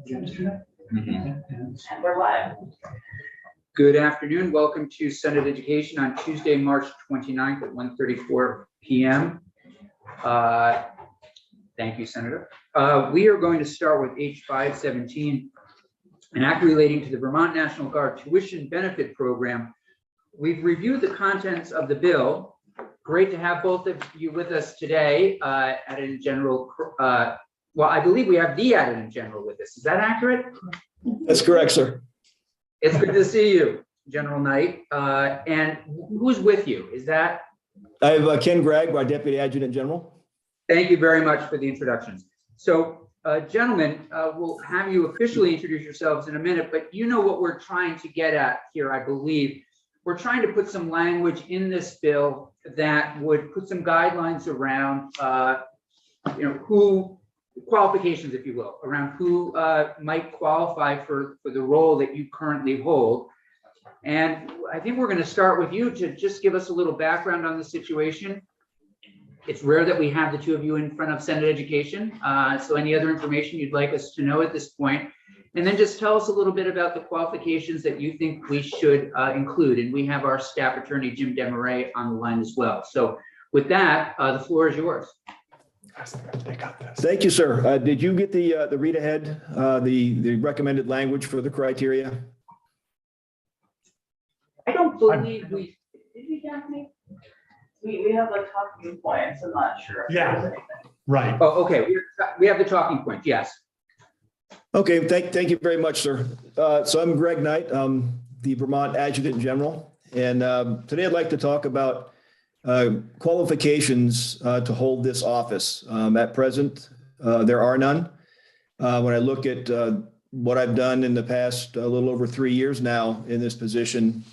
And we're live. Good afternoon. Welcome to Senate Education on Tuesday, March 29th at 1:34 p.m. Thank you, Senator. We are going to start with H517, an act relating to the Vermont National Guard Tuition Benefit Program. We've reviewed the contents of the bill. Great to have both of you with us today. Adjutant General, well, I believe we have the Adjutant General with us. Is that accurate? That's correct, sir. It's good to see you, General Knight. And who's with you? Is that? I have Ken Gregg, our Deputy Adjutant General. Thank you very much for the introductions. So, gentlemen, we'll have you officially introduce yourselves in a minute, but you know what we're trying to get at here, I believe. We're trying to put some language in this bill that would put some guidelines around, who qualifications, if you will, around who might qualify for the role that you currently hold. And I think we're going to start with you to just give us a little background on the situation. It's rare that we have the two of you in front of Senate Education. So any other information you'd like us to know at this point, and then just tell us a little bit about the qualifications that you think we should include. And we have our staff attorney, Jim Demarais, on the line as well. So with that, the floor is yours. Thank you, sir. Did you get the read ahead, the recommended language for the criteria? I don't believe we did. We, Daphne? We have like talking points. I'm not sure. If Yeah. there's anything. Right. Oh, okay. We have the talking points. Yes. Okay, thank you very much, sir. So I'm Greg Knight, the Vermont Adjutant General, and today I'd like to talk about qualifications to hold this office. At present, there are none. When I look at what I've done in the past a little over 3 years now in this position,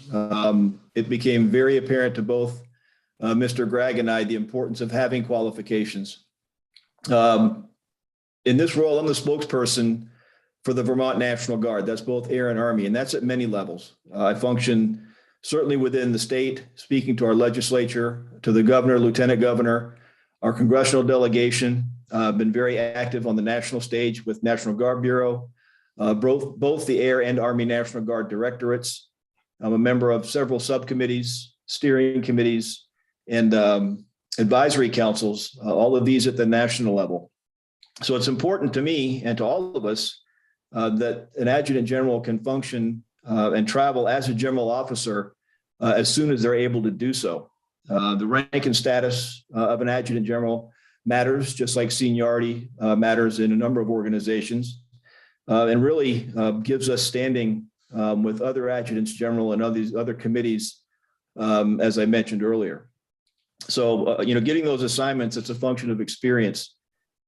it became very apparent to both Mr. Gregg and I the importance of having qualifications. In this role, I'm the spokesperson for the Vermont National Guard. That's both Air and Army, and that's at many levels. I function certainly within the state, speaking to our legislature, to the governor, lieutenant governor, our congressional delegation. I've been very active on the national stage with National Guard Bureau, both the Air and Army National Guard directorates. I'm a member of several subcommittees, steering committees, and advisory councils, all of these at the national level. So it's important to me and to all of us that an adjutant general can function and travel as a general officer as soon as they're able to do so. The rank and status of an adjutant general matters, just like seniority matters in a number of organizations, and really gives us standing with other adjutants general and other committees, as I mentioned earlier. So, getting those assignments, it's a function of experience.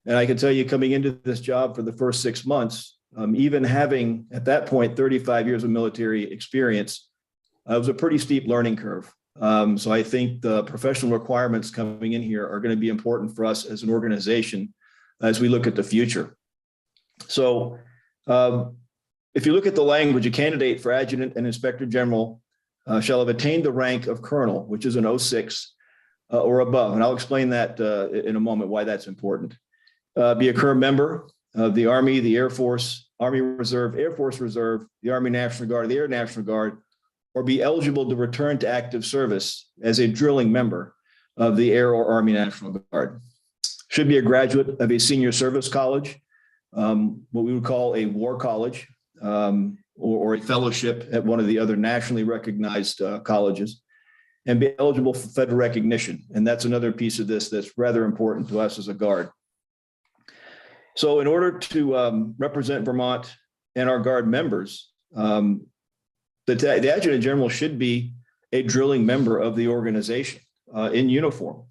And I can tell you, coming into this job for the first 6 months, even having at that point 35 years of military experience, it was a pretty steep learning curve. So I think the professional requirements coming in here are going to be important for us as an organization as we look at the future. So if you look at the language, a candidate for adjutant and inspector general shall have attained the rank of colonel, which is an 06 or above. And I'll explain that in a moment, why that's important. Be a current member of the Army, the Air Force, Army Reserve, Air Force Reserve, the Army National Guard, the Air National Guard, or be eligible to return to active service as a drilling member of the Air or Army National Guard. Should be a graduate of a senior service college, what we would call a war college, or a fellowship at one of the other nationally recognized colleges, and be eligible for federal recognition. And that's another piece of this that's rather important to us as a Guard. So in order to represent Vermont and our Guard members, the Adjutant General should be a drilling member of the organization in uniform.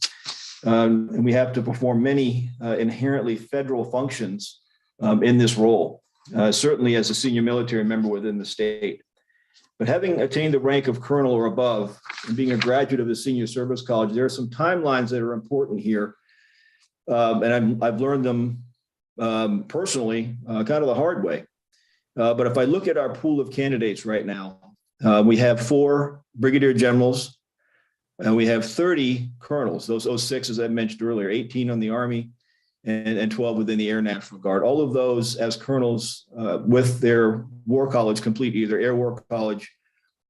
And we have to perform many inherently federal functions in this role, certainly as a senior military member within the state. But having attained the rank of colonel or above and being a graduate of the senior service college, there are some timelines that are important here. And I've learned them personally, kind of the hard way. But if I look at our pool of candidates right now, we have 4 brigadier generals and we have 30 colonels, those 06, as I mentioned earlier, 18 on the Army and 12 within the Air National Guard. All of those as colonels with their war college complete, either Air War College,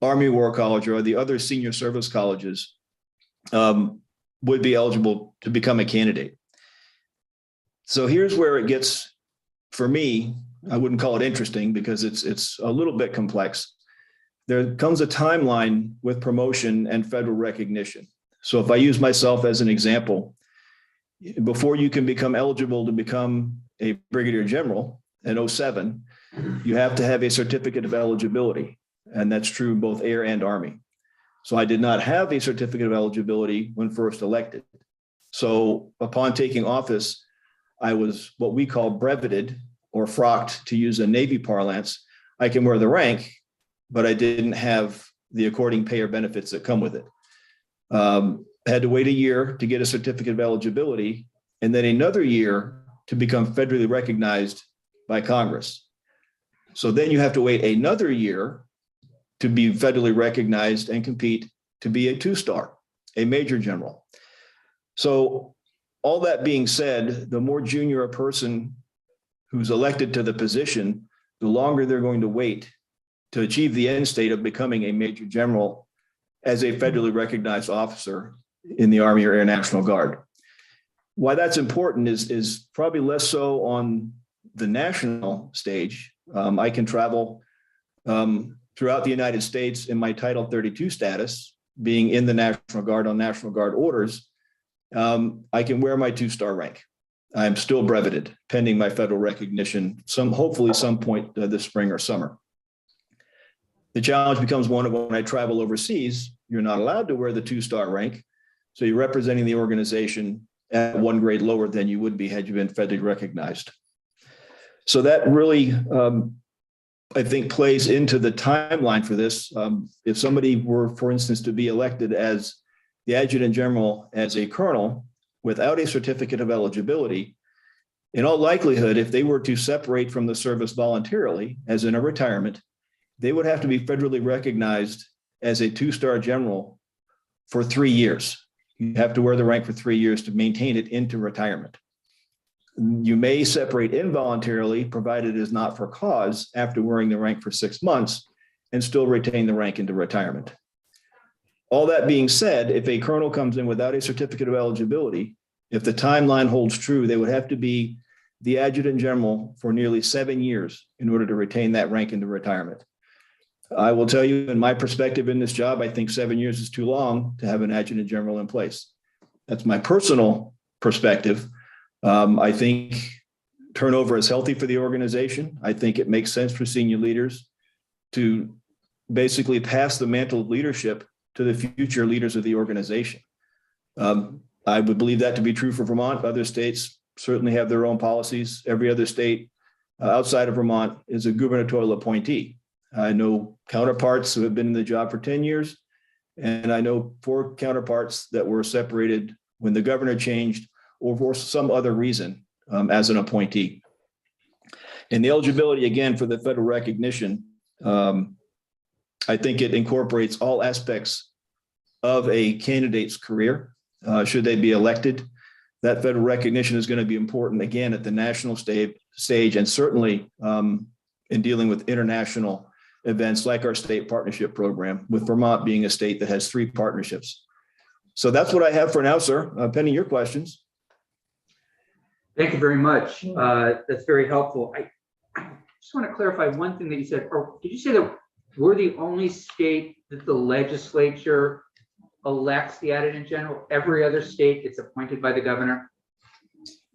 Army War College, or the other senior service colleges, would be eligible to become a candidate. So here's where it gets, for me, I wouldn't call it interesting because it's a little bit complex. There comes a timeline with promotion and federal recognition. So if I use myself as an example, before you can become eligible to become a brigadier general in 07, you have to have a certificate of eligibility. And that's true both Air and Army. So I did not have a certificate of eligibility when first elected. So upon taking office, I was what we call breveted or frocked, to use a Navy parlance. I can wear the rank, but I didn't have the according pay or benefits that come with it. Had to wait a year to get a certificate of eligibility, and then another year to become federally recognized by Congress. So then you have to wait another year to be federally recognized and compete to be a 2-star, a major general. So all that being said, the more junior a person who's elected to the position, the longer they're going to wait to achieve the end state of becoming a major general as a federally recognized officer in the Army or Air National Guard. Why that's important is probably less so on the national stage. I can travel throughout the United States in my Title 32 status, being in the National Guard on National Guard orders. I can wear my 2-star rank. I'm still breveted, pending my federal recognition, hopefully some point this spring or summer. The challenge becomes one of when I travel overseas, you're not allowed to wear the 2-star rank. So you're representing the organization at 1 grade lower than you would be had you been federally recognized. So that really, I think, plays into the timeline for this. If somebody were, for instance, to be elected as the adjutant general as a colonel without a certificate of eligibility, in all likelihood, if they were to separate from the service voluntarily, as in a retirement, they would have to be federally recognized as a 2-star general for 3 years. You have to wear the rank for 3 years to maintain it into retirement. You may separate involuntarily, provided it is not for cause, after wearing the rank for 6 months and still retain the rank into retirement. All that being said, if a colonel comes in without a certificate of eligibility, if the timeline holds true, they would have to be the adjutant general for nearly 7 years in order to retain that rank into retirement. I will tell you, in my perspective in this job, I think 7 years is too long to have an adjutant general in place. That's my personal perspective. I think turnover is healthy for the organization. I think it makes sense for senior leaders to basically pass the mantle of leadership to the future leaders of the organization. I would believe that to be true for Vermont. Other states certainly have their own policies. Every other state outside of Vermont is a gubernatorial appointee. I know counterparts who have been in the job for 10 years, and I know 4 counterparts that were separated when the governor changed or for some other reason as an appointee. And the eligibility, again, for the federal recognition, I think it incorporates all aspects of a candidate's career. Should they be elected, that federal recognition is going to be important, again, at the national stage, and certainly in dealing with international events like our state partnership program, with Vermont being a state that has 3 partnerships. So that's what I have for now, sir. Pending your questions. Thank you very much. That's very helpful. I just want to clarify one thing that you said. Or did you say that we're the only state that the legislature elects the adjutant general? Every other state, it's appointed by the governor?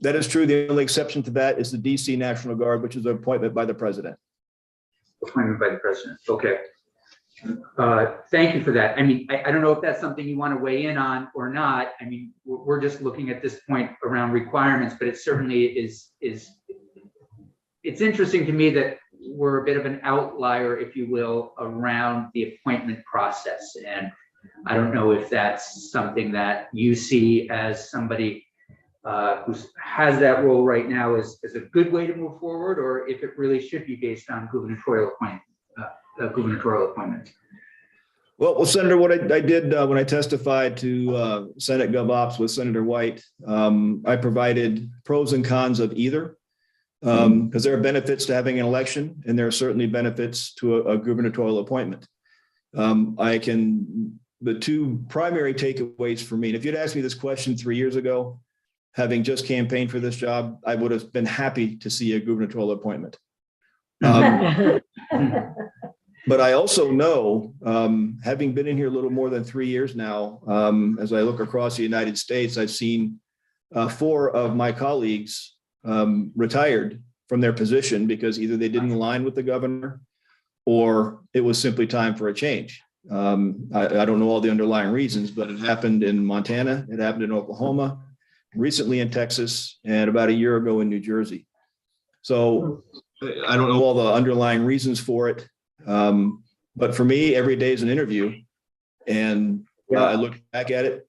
That is true. The only exception to that is the DC National Guard, which is an appointment by the president. Appointment by the president. Okay. Thank you for that. I mean, I don't know if that's something you want to weigh in on or not. I mean, we're just looking at this point around requirements, but it certainly is. It's interesting to me that we're a bit of an outlier, if you will, around the appointment process. And I don't know if that's something that you see as somebody who has that role right now is a good way to move forward, or if it really should be based on gubernatorial appointment. Well, Senator, what I did when I testified to Senate Gov Ops with Senator White, I provided pros and cons of either, because there are benefits to having an election, and there are certainly benefits to a gubernatorial appointment. The two primary takeaways for me, and if you'd asked me this question 3 years ago, having just campaigned for this job, I would have been happy to see a gubernatorial appointment. But I also know, having been in here a little more than 3 years now, as I look across the United States, I've seen 4 of my colleagues retired from their position because either they didn't align with the governor or it was simply time for a change. I don't know all the underlying reasons, but it happened in Montana, it happened in Oklahoma, recently in Texas, and about a year ago in New Jersey. So I don't know all the underlying reasons for it. But for me, every day is an interview. And I look back at it,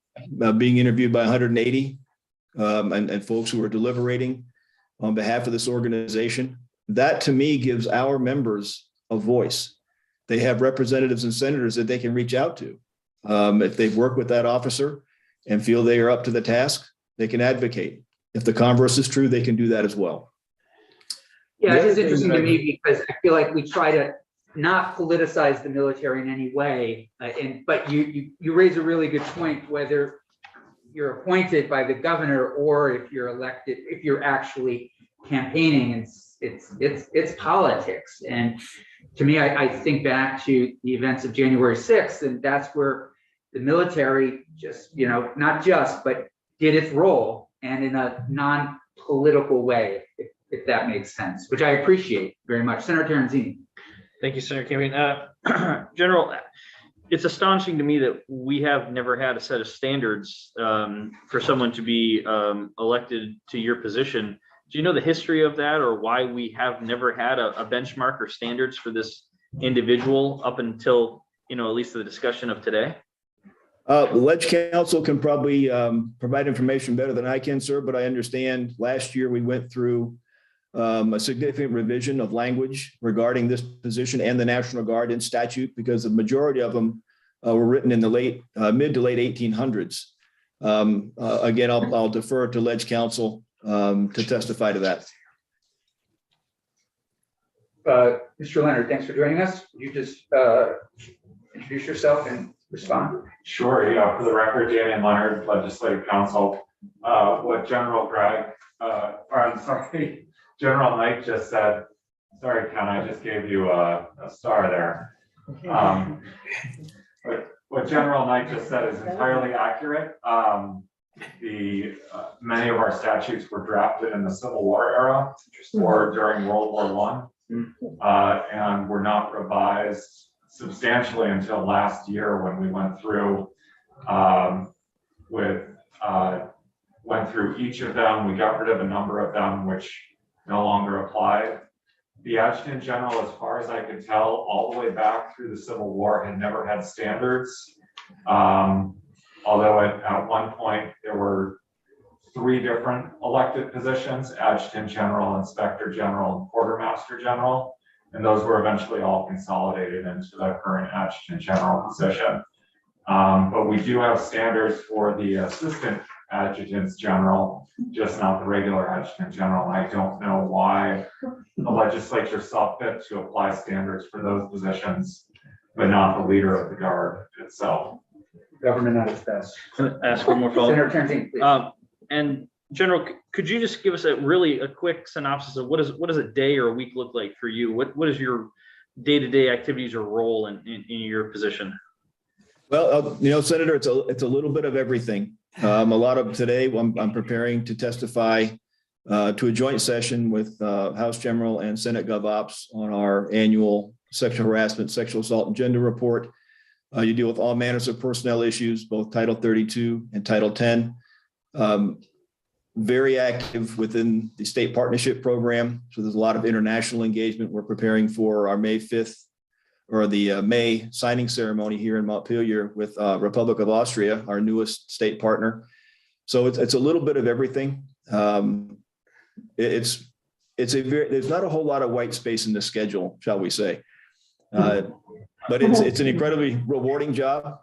being interviewed by 180 and folks who are deliberating on behalf of this organization. That to me gives our members a voice. They have representatives and senators that they can reach out to. If they've worked with that officer and feel they are up to the task, they can advocate. If the converse is true, they can do that as well. Yeah, it is interesting to me because I feel like we try to not politicize the military in any way. But you raise a really good point, whether you're appointed by the governor or if you're elected, if you're actually campaigning, it's politics. And to me, I think back to the events of January 6th, and that's where the military just, not just, but did its role, and in a non-political way, if that makes sense, which I appreciate very much. Senator Terenzini. Thank you, Senator Cameron. General, it's astonishing to me that we have never had a set of standards for someone to be elected to your position. Do you know the history of that, or why we have never had a benchmark or standards for this individual up until, at least the discussion of today? The Ledge Council can probably provide information better than I can, sir, but I understand last year we went through a significant revision of language regarding this position and the National Guard in statute, because the majority of them were written in the mid to late 1800s. Again, I'll defer to Ledge Council to testify to that. Mr. Leonard, thanks for joining us. Would you just introduce yourself and respond? Sure. Yeah, for the record, Damian Leonard, Legislative Counsel. What General General Knight just said. Sorry, Ken, I just gave you a star there. But what General Knight just said is entirely accurate. Many of our statutes were drafted in the Civil War era or during World War I, and were not revised substantially until last year when we went through each of them. We got rid of a number of them which no longer applied. The Adjutant General, as far as I could tell, all the way back through the Civil War, had never had standards. Although at one point there were 3 different elected positions: Adjutant General, Inspector General, and Quartermaster General. And those were eventually all consolidated into the current Adjutant General position. But we do have standards for the Assistant Adjutants General, just not the regular Adjutant General. I don't know why the legislature saw fit to apply standards for those positions, but not the leader of the Guard itself. Government at its best. Can I ask one more follow-up? Senator Terenzini, please. And General, could you just give us a quick synopsis of what does a day or a week look like for you? What is your day-to-day activities or role in your position? Well, Senator, it's a little bit of everything. A lot of today, I'm preparing to testify to a joint session with House General and Senate Gov Ops on our annual sexual harassment, sexual assault, and gender report. You deal with all manners of personnel issues, both Title 32 and Title 10. Very active within the state partnership program. So there's a lot of international engagement. We're preparing for our May 5th or the May signing ceremony here in Montpelier with Republic of Austria, our newest state partner. So it's a little bit of everything. There's not a whole lot of white space in the schedule, shall we say. but it's an incredibly rewarding job.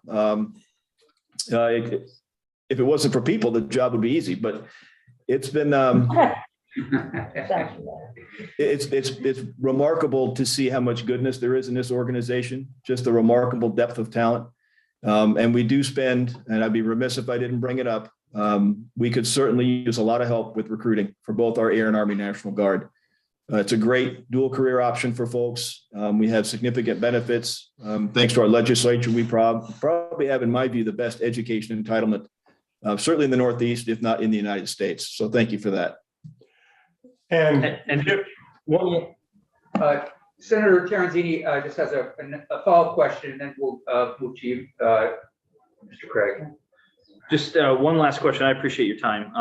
If it wasn't for people, the job would be easy, but it's been, it's remarkable to see how much goodness there is in this organization, just a remarkable depth of talent. And we do spend, and I'd be remiss if I didn't bring it up, we could certainly use a lot of help with recruiting for both our Air and Army National Guard. It's a great dual career option for folks. We have significant benefits. Thanks to our legislature, we probably have, in my view, the best education entitlement, certainly in the Northeast, if not in the United States. So thank you for that. And Well, Senator Terenzini just has a follow-up question, and then we'll move to you, Mr. Craig. just one last question. I appreciate your time.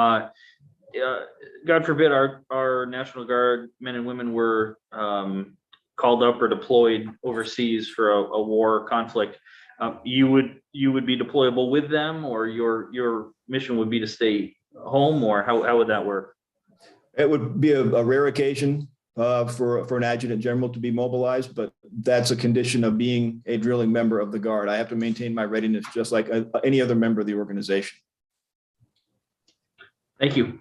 God forbid our National Guard men and women were called up or deployed overseas for a war or conflict. You would be deployable with them, or your mission would be to stay home, or how would that work? It would be a rare occasion for an adjutant general to be mobilized, but that's a condition of being a drilling member of the Guard. I have to maintain my readiness just like any other member of the organization. Thank you.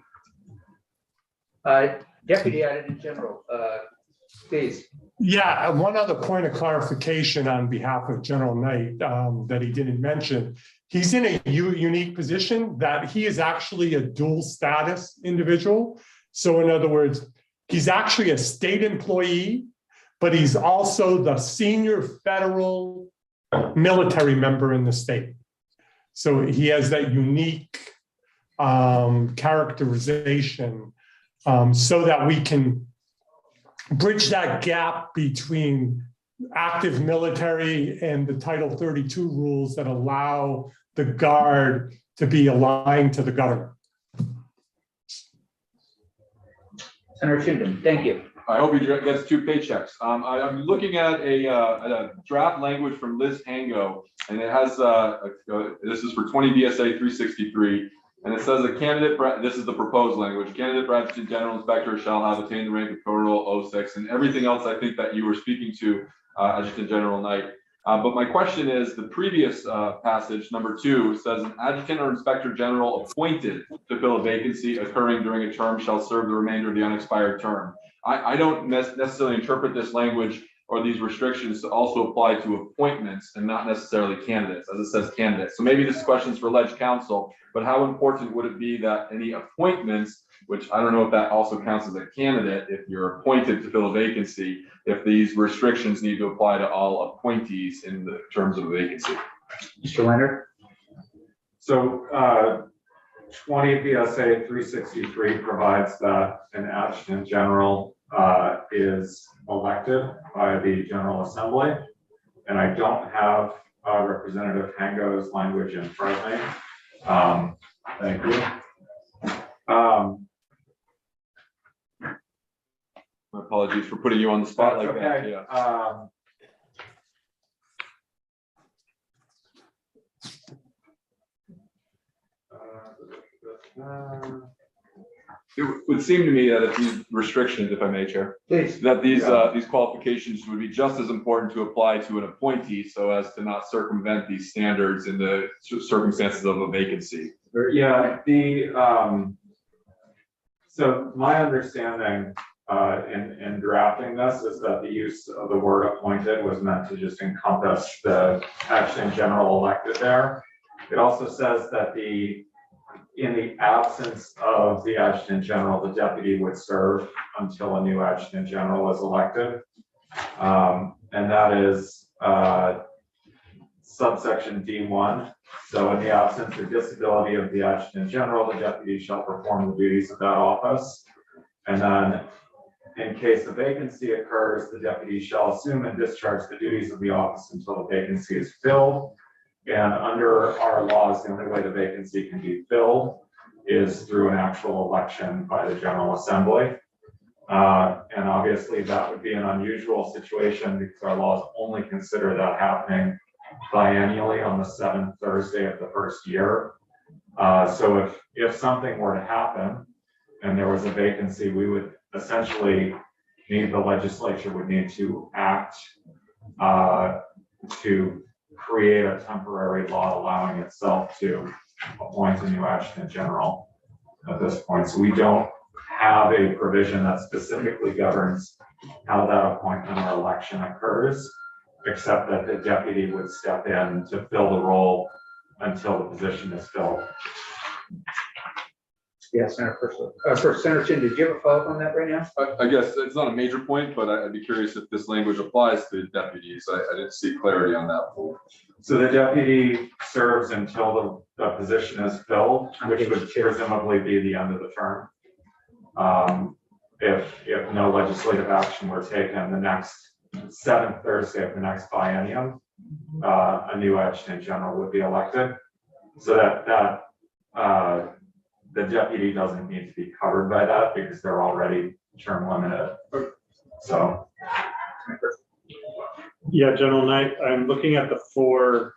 Deputy Adjutant General, please. Yeah, one other point of clarification on behalf of General Knight that he didn't mention. He's in a unique position that he is actually a dual status individual. So in other words, he's actually a state employee, but he's also the senior federal military member in the state. So he has that unique characterization so that we can bridge that gap between active military and the Title 32 rules that allow the Guard to be aligned to the government. Senator Shindon, thank you. I hope he gets 2 paychecks. I'm looking at a draft language from Liz Hango, and it has, this is for 20 BSA 363, and it says a candidate, this is the proposed language, candidate Adjutant General Inspector shall have attained the rank of Colonel 06, and everything else I think that you were speaking to, Adjutant General Knight. But my question is, the previous passage, number 2, says an adjutant or inspector general appointed to fill a vacancy occurring during a term shall serve the remainder of the unexpired term. I don't necessarily interpret this language or these restrictions to also apply to appointments and not necessarily candidates, as it says candidates. So maybe this question is for Ledge Counsel, but how important would it be that any appointments, which I don't know if that also counts as a candidate, if you're appointed to fill a vacancy, if these restrictions need to apply to all appointees in the terms of a vacancy? Mr. Leonard. So 20 BSA 363 provides that an adjutant general is elected by the General Assembly, and I don't have Representative Hango's language in front of me. Thank you. My apologies for putting you on the spot like that. Okay. Yeah. It would seem to me that if these restrictions, if I may, Chair, Please. that these qualifications would be just as important to apply to an appointee, so as to not circumvent these standards in the circumstances of a vacancy. Yeah, so my understanding in drafting this is that the use of the word appointed was meant to just encompass the adjutant general elected there. It also says that in the absence of the adjutant general, the deputy would serve until a new adjutant general is elected. And that is subsection D1. So in the absence or disability of the adjutant general, the deputy shall perform the duties of that office. And then in case a vacancy occurs, the deputy shall assume and discharge the duties of the office until the vacancy is filled. And under our laws, the only way the vacancy can be filled is through an actual election by the General Assembly. And obviously that would be an unusual situation because our laws only consider that happening biennially on the 7th Thursday of the first year. So if something were to happen and there was a vacancy, we would essentially the legislature would need to act to create a temporary law allowing itself to appoint a new adjutant general at this point. So we don't have a provision that specifically governs how that appointment or election occurs, except that the deputy would step in to fill the role until the position is filled. Yeah, Senator Senator Chin, did you have a follow-up on that right now? I guess it's not a major point, but I'd be curious if this language applies to deputies. I didn't see clarity on that. So the deputy serves until the position is filled, which would presumably be the end of the term. If no legislative action were taken, the next 7th Thursday of the next biennium, a new adjutant general would be elected. So that the deputy doesn't need to be covered by that because they're already term limited. So. Yeah, General Knight, I'm looking at the 4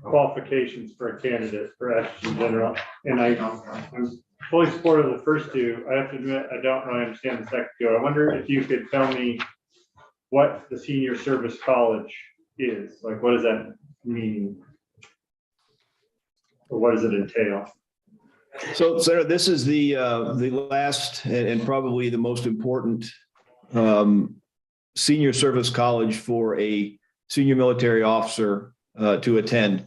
qualifications for a candidate for adjutant general, and I'm fully supportive of the first 2. I have to admit, I don't really understand the second 2. I wonder if you could tell me what the senior service college is. Like, what does that mean? Or what does it entail? So, Senator, this is the last and probably the most important senior service college for a senior military officer to attend.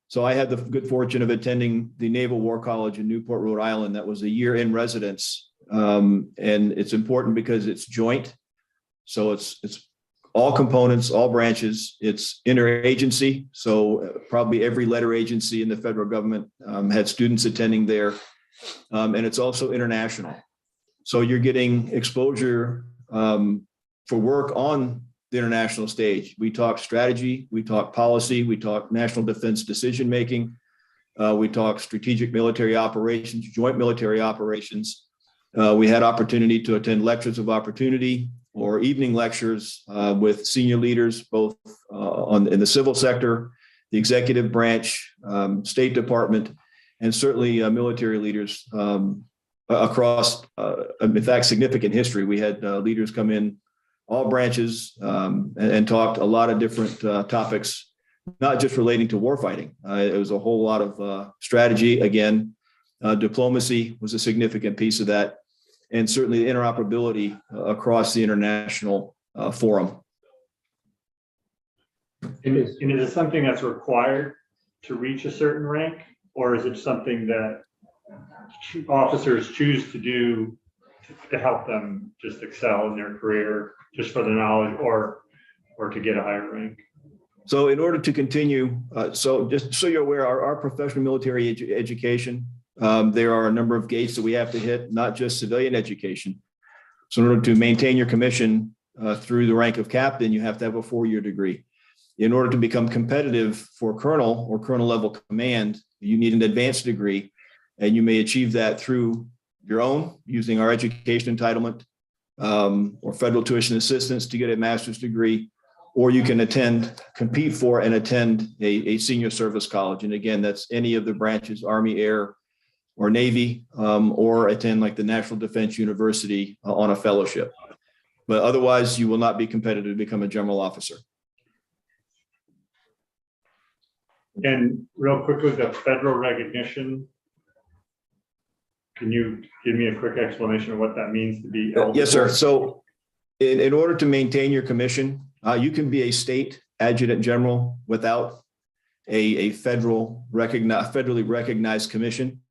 So I had the good fortune of attending the Naval War College in Newport, Rhode Island. That was a year in residence. And it's important because it's joint. So it's all components, all branches. It's interagency. So probably every letter agency in the federal government had students attending there. And it's also international. So you're getting exposure for work on the international stage. We talk strategy, we talk policy, we talk national defense decision-making. We talk strategic military operations, joint military operations. We had opportunity to attend lectures of opportunity or evening lectures with senior leaders, both in the civil sector, the executive branch, State Department, and certainly military leaders across, in fact, significant history. We had leaders come in all branches and talked a lot of different topics, not just relating to warfighting. It was a whole lot of strategy. Again, diplomacy was a significant piece of that, and certainly interoperability across the international forum. And is it something that's required to reach a certain rank, or is it something that officers choose to do to help them just excel in their career, just for the knowledge, or to get a higher rank? So in order to continue, so just so you're aware, our professional military education, there are a number of gates that we have to hit, not just civilian education. So in order to maintain your commission through the rank of captain, you have to have a 4-year degree. In order to become competitive for colonel or colonel level command, you need an advanced degree, and you may achieve that through your own, using our education entitlement or federal tuition assistance to get a master's degree, or you can compete for and attend a senior service college. And again, that's any of the branches, Army, Air, or Navy, or attend like the National Defense University on a fellowship. But otherwise, you will not be competitive to become a general officer. And real quickly, the federal recognition, can you give me a quick explanation of what that means to be eligible? Yes, sir. So in order to maintain your commission, you can be a state adjutant general without a federally recognized commission.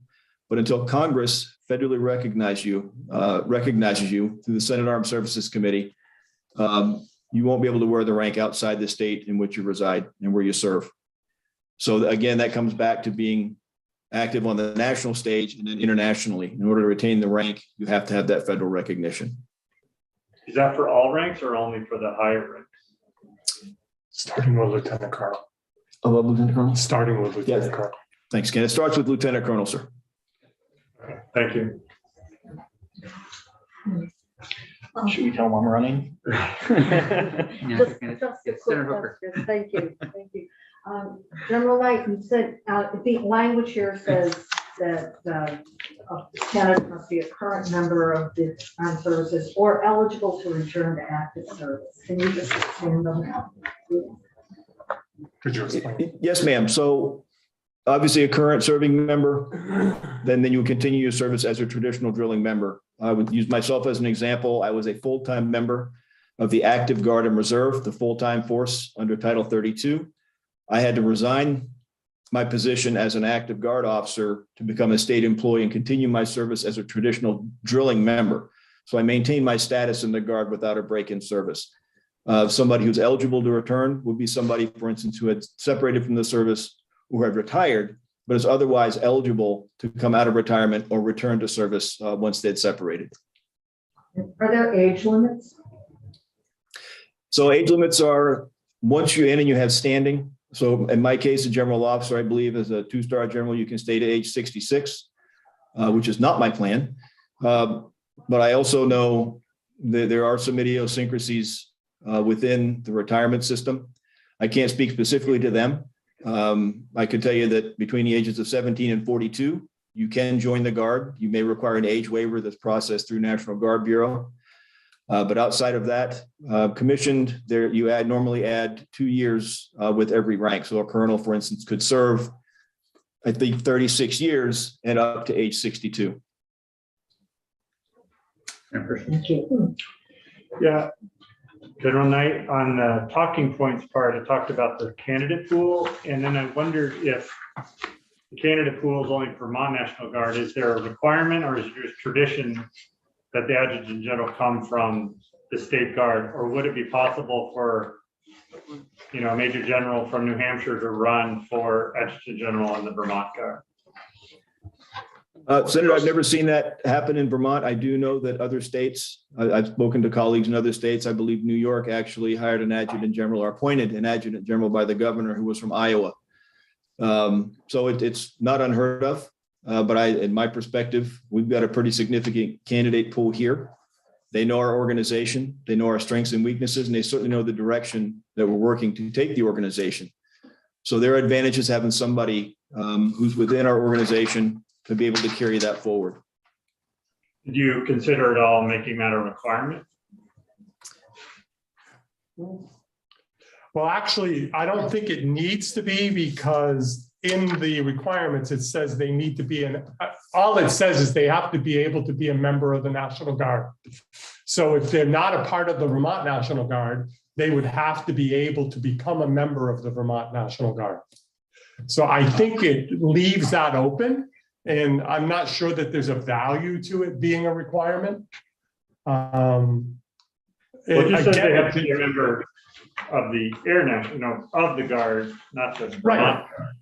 But until Congress federally recognizes you through the Senate Armed Services Committee, you won't be able to wear the rank outside the state in which you reside and where you serve. So again, that comes back to being active on the national stage and then internationally. In order to retain the rank, you have to have that federal recognition. Is that for all ranks or only for the higher ranks? Starting with Lieutenant Colonel. Above Lieutenant Colonel? Starting with Lieutenant Yes. Colonel. Thanks, Ken. It starts with Lieutenant Colonel, sir. Okay, thank you. Should we tell them I'm running? Just Just a quick Senator Hooker. question. Thank you. Thank you. General Knight, you said the language here says that a candidate must be a current member of the armed services or eligible to return to active service. Can you just expand on that? Could you explain? Yes, ma'am. So obviously a current serving member, then you would continue your service as a traditional drilling member. I would use myself as an example. I was a full-time member of the active guard and reserve, the full-time force under Title 32. I had to resign my position as an active guard officer to become a state employee and continue my service as a traditional drilling member. So I maintained my status in the guard without a break in service. Somebody who's eligible to return would be somebody, for instance, who had separated from the service or had retired, but is otherwise eligible to come out of retirement or return to service once they'd separated. Are there age limits? So age limits are, once you're in and you have standing. So in my case, a general officer, I believe, as a two-star general, you can stay to age 66, which is not my plan. But I also know that there are some idiosyncrasies within the retirement system. I can't speak specifically to them. I could tell you that between the ages of 17 and 42, you can join the Guard. You may require an age waiver that's processed through National Guard Bureau. But outside of that, commissioned, there you normally add 2 years with every rank. So a colonel, for instance, could serve, I think, 36 years and up to age 62. Thank you. Yeah. General Knight, on the talking points part, it talked about the candidate pool, and then I wondered if the candidate pool is only for Vermont National Guard. Is there a requirement, or is it just tradition that the adjutant general come from the state guard, or would it be possible for, you know, a major general from New Hampshire to run for adjutant general in the Vermont Guard? Senator, I've never seen that happen in Vermont. I do know that other states, I've spoken to colleagues in other states. I believe New York actually hired an adjutant general or appointed an adjutant general by the governor who was from Iowa. So it's not unheard of. But in my perspective, we've got a pretty significant candidate pool here. They know our organization, they know our strengths and weaknesses, and they certainly know the direction that we're working to take the organization. So their advantage is having somebody who's within our organization to be able to carry that forward. Did you consider at all making that a requirement? Well, actually, I don't think it needs to be, because in the requirements, it says they need to be all it says is they have to be able to be a member of the National Guard. So if they're not a part of the Vermont National Guard, they would have to be able to become a member of the Vermont National Guard. So I think it leaves that open, and I'm not sure that there's a value to it being a requirement. Well, it just says they have to be a member of the Air National, you know, of the Guard, not the Vermont Guard.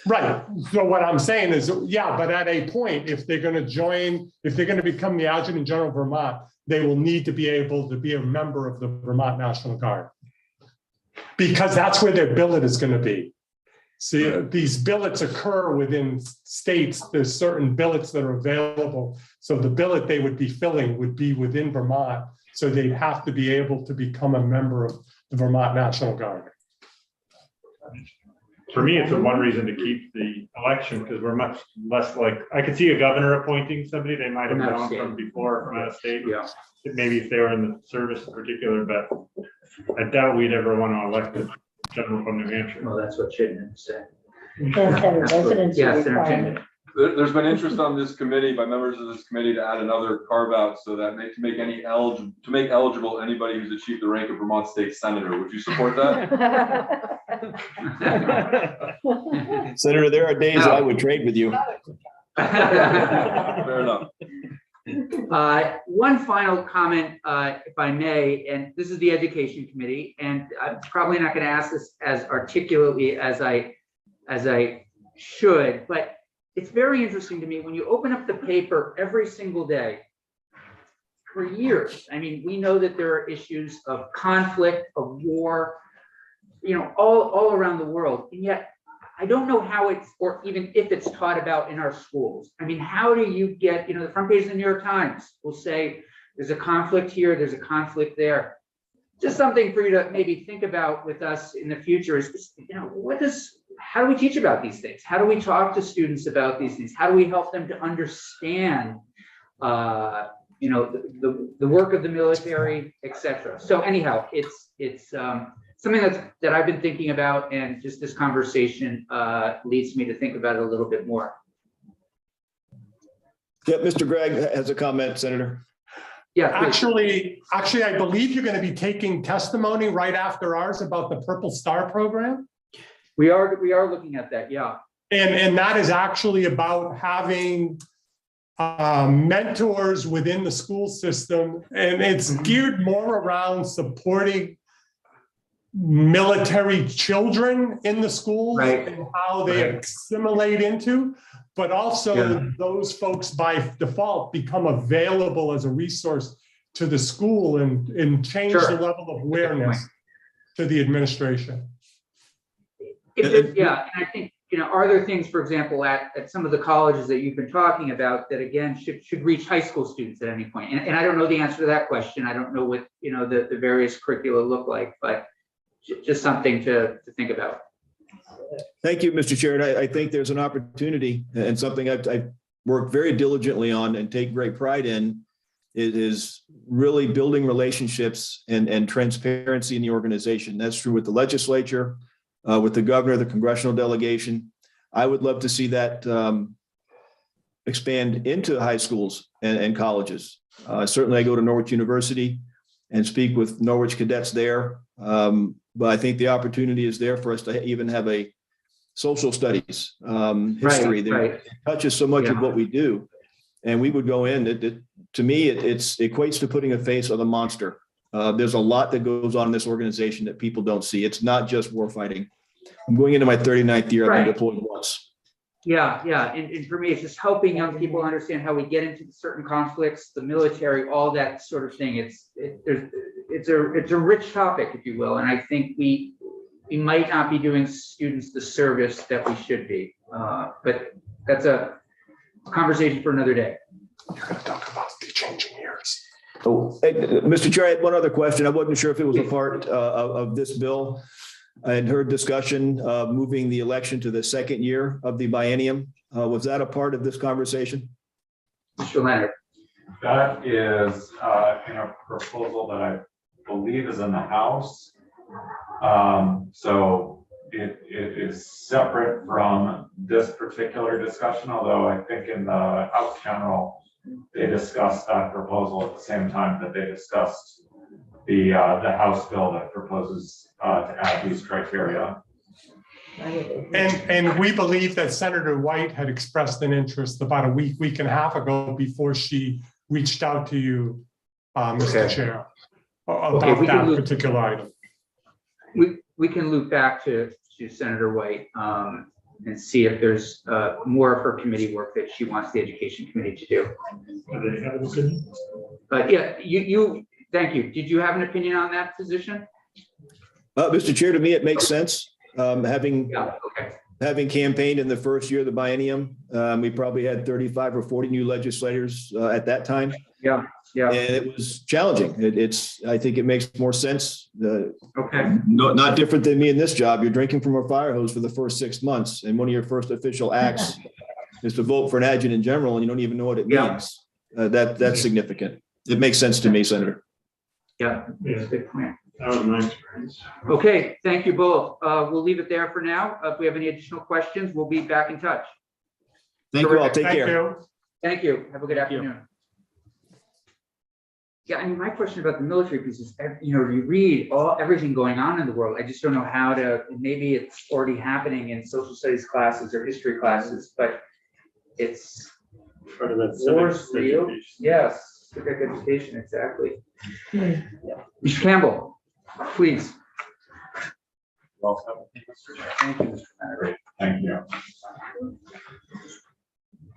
Right. So what I'm saying is, yeah, but at a point, if they're going to join, if they're going to become the Adjutant General of Vermont, they will need to be able to be a member of the Vermont National Guard, because that's where their billet is going to be. See, these billets occur within states. There's certain billets that are available. So the billet they would be filling would be within Vermont. So they'd have to be able to become a member of the Vermont National Guard. For me, it's one reason to keep the election, because we're much less like, I could see a governor appointing somebody they might have known from before, from out of state. Yeah. Maybe if they were in the service in particular, but I doubt we'd ever want to elect a general from New Hampshire. Well, that's what Chittenden said. Can't have a residency Yes, Senator requirement. Chittenden. There's been interest on this committee by members of this committee to add another carve out so that to make eligible anybody who's achieved the rank of Vermont State Senator. Would you support that? Senator, there are days I would trade with you. Fair enough. One final comment, if I may, and this is the Education Committee, and I'm probably not going to ask this as articulately as I should, but it's very interesting to me when you open up the paper every single day for years. I mean, we know that there are issues of conflict, of war, you know, all around the world, and yet I don't know how it's, or even if it's taught about in our schools. I mean, how do you get, you know, the front page of the New York Times will say there's a conflict here, there's a conflict there. Just something for you to maybe think about with us in the future is, you know, how do we teach about these things? How do we talk to students about these things? How do we help them to understand, you know, the work of the military, etc. So anyhow, it's something that I've been thinking about, and just this conversation leads me to think about it a little bit more. Yeah, Mr. Gregg has a comment, Senator. Yeah, please. Actually, I believe you're going to be taking testimony right after ours about the Purple Star program. We are looking at that, yeah. And that is actually about having mentors within the school system. And it's geared more around supporting military children in the schools, right, and how they assimilate into, but also those folks by default become available as a resource to the school and change the level of awareness to the administration. And I think, are there things, for example, at some of the colleges that you've been talking about that, again, should reach high school students at any point? And I don't know the answer to that question. I don't know what, the various curricula look like, but just something to think about. Thank you, Mr. Chair. And I think there's an opportunity, and something I've worked very diligently on and take great pride in is really building relationships and transparency in the organization. That's true with the legislature, with the governor, the congressional delegation. I would love to see that expand into high schools and colleges. Certainly I go to Norwich University and speak with Norwich cadets there. But I think the opportunity is there for us to even have a social studies history there. It touches so much of what we do. And we would go in, to me, it equates to putting a face on the monster. There's a lot that goes on in this organization that people don't see. It's not just war fighting. I'm going into my 39th year. I've been deployed once. Yeah. And for me, it's just helping young people understand how we get into certain conflicts, the military, all that sort of thing. It's a rich topic, if you will. And I think we might not be doing students the service that we should be. But that's a conversation for another day. You're going to talk about the changing years. Oh, hey, Mr. Chair, I had one other question. I wasn't sure if it was a part of this bill. I had heard discussion moving the election to the second year of the biennium. Was that a part of this conversation? Mr. Leonard. That is in a proposal that I believe is in the House. So it is separate from this particular discussion, although I think in the House General, they discussed that proposal at the same time that they discussed the House bill that proposes to add these criteria. And we believe that Senator White had expressed an interest about a week and a half ago before she reached out to you, Mr. Chair, about that particular item. We can loop back to Senator White and see if there's more of her committee work that she wants the Education Committee to do. But yeah, thank you. Did you have an opinion on that position? Mr. Chair, to me, it makes sense. Having campaigned in the first year of the biennium, we probably had 35 or 40 new legislators at that time. Yeah. And it was challenging. I think it makes more sense. Not different than me in this job. You're drinking from a fire hose for the first 6 months, and one of your first official acts is to vote for an adjutant general, and you don't even know what it means. That's significant. It makes sense to me, Senator. Yeah, that's a good point. That was my experience. Okay, thank you both. We'll leave it there for now. If we have any additional questions, we'll be back in touch. Thank you all. Take care. Thank you. Have a good afternoon. Yeah, I mean, my question about the military piece is, you read everything going on in the world. I just don't know how to, maybe it's already happening in social studies classes or history classes, but it's part of that wars for you. Yes, civic education, exactly. Mr. Campbell, please. Welcome. Thank you, Mr. Leonard. Thank you.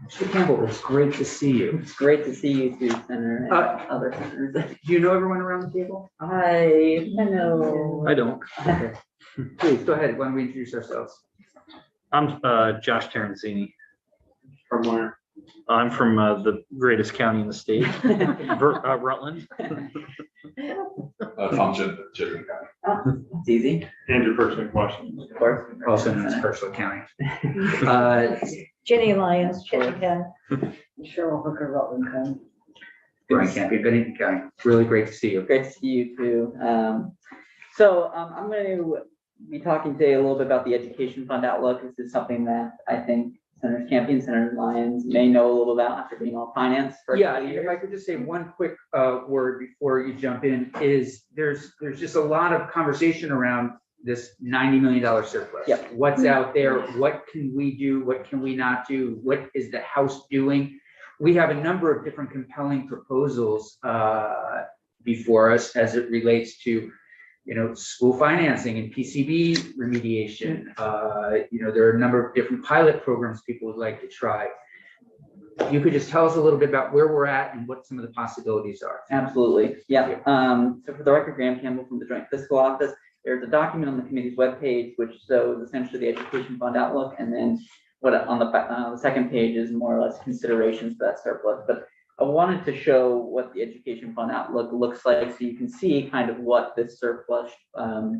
Mr. Campbell, it's great to see you. It's great to see you too, Senator, and other senators. Do you know everyone around the table? I know. I don't. Okay. Please, go ahead. Why don't we introduce ourselves? I'm Josh Terenzini. From where? I'm from the greatest county in the state, Rutland. Function, Chittenden County. It's easy. And your personal question. Of course. Also known as Personal County. Jenny Lyons, Chittenden, Cheryl Hooker, Rutland County. Brian Campion, Bennington County. Really great to see you. Great to see you too. So I'm going to be talking today a little bit about the education fund outlook. This is something that I think Senators Campion, Senators Lyons may know a little about after being on finance for a Yeah, couple if years. I could just say one quick word before you jump in, is there's just a lot of conversation around this $90 million surplus. Yep. What's out there? What can we do? What can we not do? What is the House doing? We have a number of different compelling proposals before us as it relates to, school financing and PCB remediation. There are a number of different pilot programs people would like to try. You could just tell us a little bit about where we're at and what some of the possibilities are. Absolutely. Yeah. So for the record, Graham Campbell from the Joint Fiscal Office. There's a document on the committee's webpage which shows essentially the education fund outlook, and then what on the second page is more or less considerations for that surplus. But I wanted to show what the education fund outlook looks like, so you can see kind of what this surplus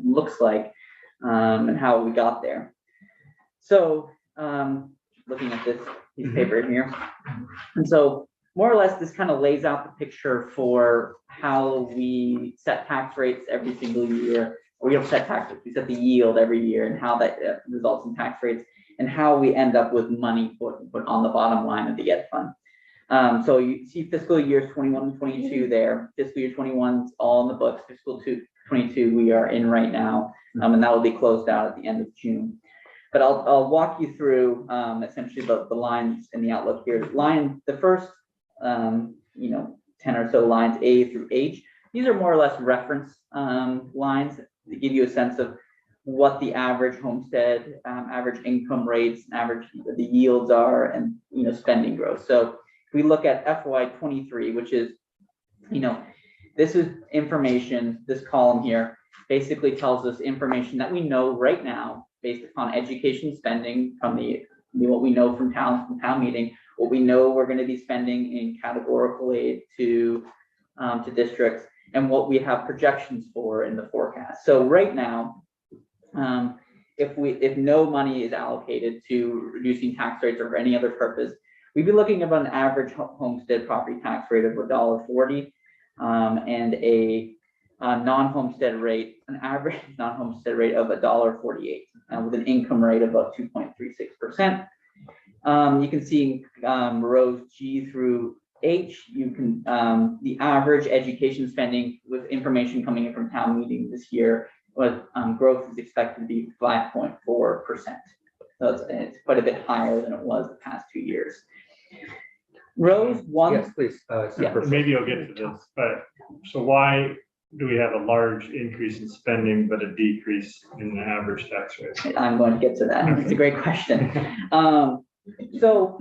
looks like and how we got there. So looking at this piece of paper here, and so more or less this kind of lays out the picture for how we set tax rates every single year. We don't set tax rates, we set the yield every year, and how that results in tax rates, and how we end up with money put on the bottom line of the ed fund. So you see fiscal years 21 and 22 there. Fiscal year 21 is all in the books. Fiscal 22 we are in right now, and that will be closed out at the end of June. But I'll walk you through essentially the lines in the outlook here. The first 10 or so lines, A through H, these are more or less reference lines to give you a sense of what the average homestead, average income rates, the yields are, and spending growth. So if we look at FY23, which is, this is information. This column here basically tells us information that we know right now based upon education spending from what we know from town meeting, what we know we're going to be spending in categorical aid to districts, and what we have projections for in the forecast. So right now, if no money is allocated to reducing tax rates or for any other purpose, we'd be looking at an average homestead property tax rate of $1.40 and a non-homestead rate, an average non-homestead rate of $1.48 with an income rate of about 2.36%. You can see rows G through H, the average education spending with information coming in from town meeting this year, growth is expected to be 5.4%. So it's quite a bit higher than it was the past 2 years. Rows 1. Yes, please. Maybe you'll get to this, but so why do we have a large increase in spending but a decrease in the average tax rate? I'm going to get to that. It's a great question. So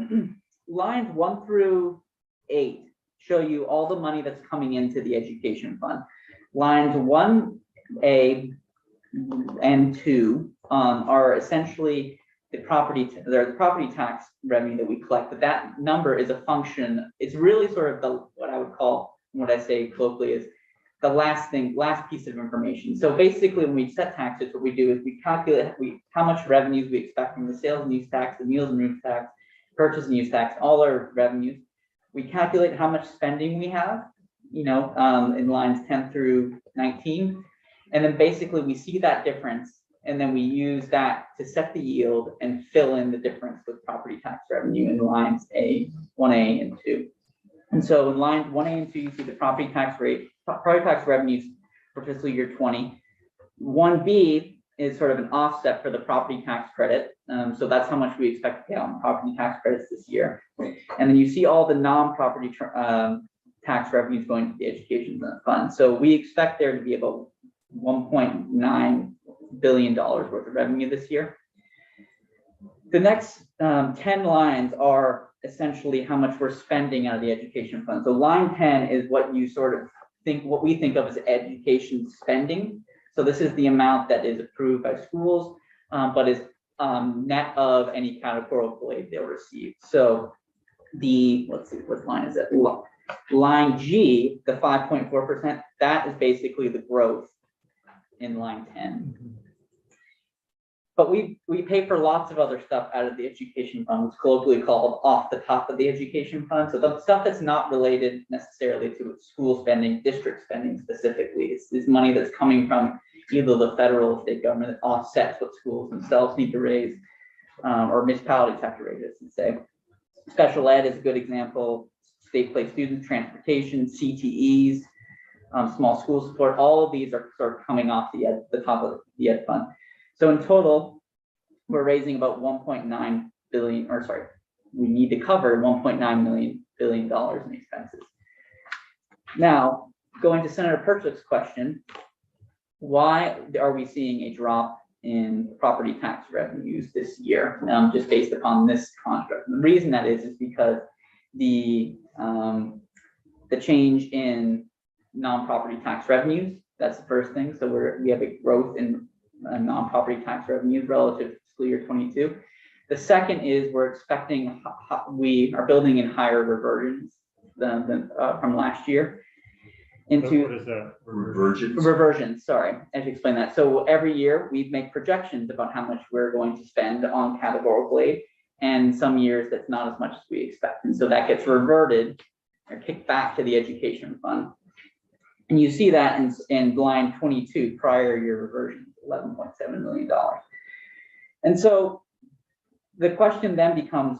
lines 1 through 8 show you all the money that's coming into the education fund. Lines 1A and 2 are essentially the property tax revenue that we collect, but that number is a function. It's really sort of what I would call, what I say colloquially, is the last piece of information. So basically, when we set taxes, what we do is we calculate how much revenues we expect from the sales and use tax, the meals and rooms tax, purchase and use tax, all our revenues. We calculate how much spending we have, in lines 10 through 19. And then basically we see that difference, and then we use that to set the yield and fill in the difference with property tax revenue in lines 1A and 2. And so in lines 1A and 2, you see the property tax revenues for fiscal year 20. 1B is sort of an offset for the property tax credit. So that's how much we expect to pay on property tax credits this year. And then you see all the non-property tax revenues going to the education fund. So we expect there to be about $1.9 billion worth of revenue this year. The next 10 lines are essentially how much we're spending out of the education fund. So line 10 is what we think of as education spending. So this is the amount that is approved by schools, but is net of any categorical aid they'll receive. So let's see, what line is it? Line G, the 5.4%, that is basically the growth in line 10. But we pay for lots of other stuff out of the education fund. It's colloquially called off the top of the education fund. So the stuff that's not related necessarily to school spending, district spending specifically, is money that's coming from either the federal or state government that offsets what schools themselves need to raise, or municipalities have to raise, I should say. Special ed is a good example. State placed students, transportation, CTEs, small school support, all of these are sort of coming off the top of the ed fund. So in total, we're raising about 1.9 billion, or sorry, we need to cover 1.9 billion dollars in expenses. Now, going to Senator Perchik's question, why are we seeing a drop in property tax revenues this year, just based upon this construct? And the reason that is because the change in non-property tax revenues, that's the first thing. So we have a growth in non-property tax revenues relative to fiscal year 22. The second is we're expecting, we are building in higher reversions than from last year. What is that? Reversions, sorry, I should explain that. So every year we make projections about how much we're going to spend on categorical aid, and some years that's not as much as we expect. And so that gets reverted or kicked back to the education fund. And you see that in line 22, prior year reversion, $11.7 million. And so the question then becomes,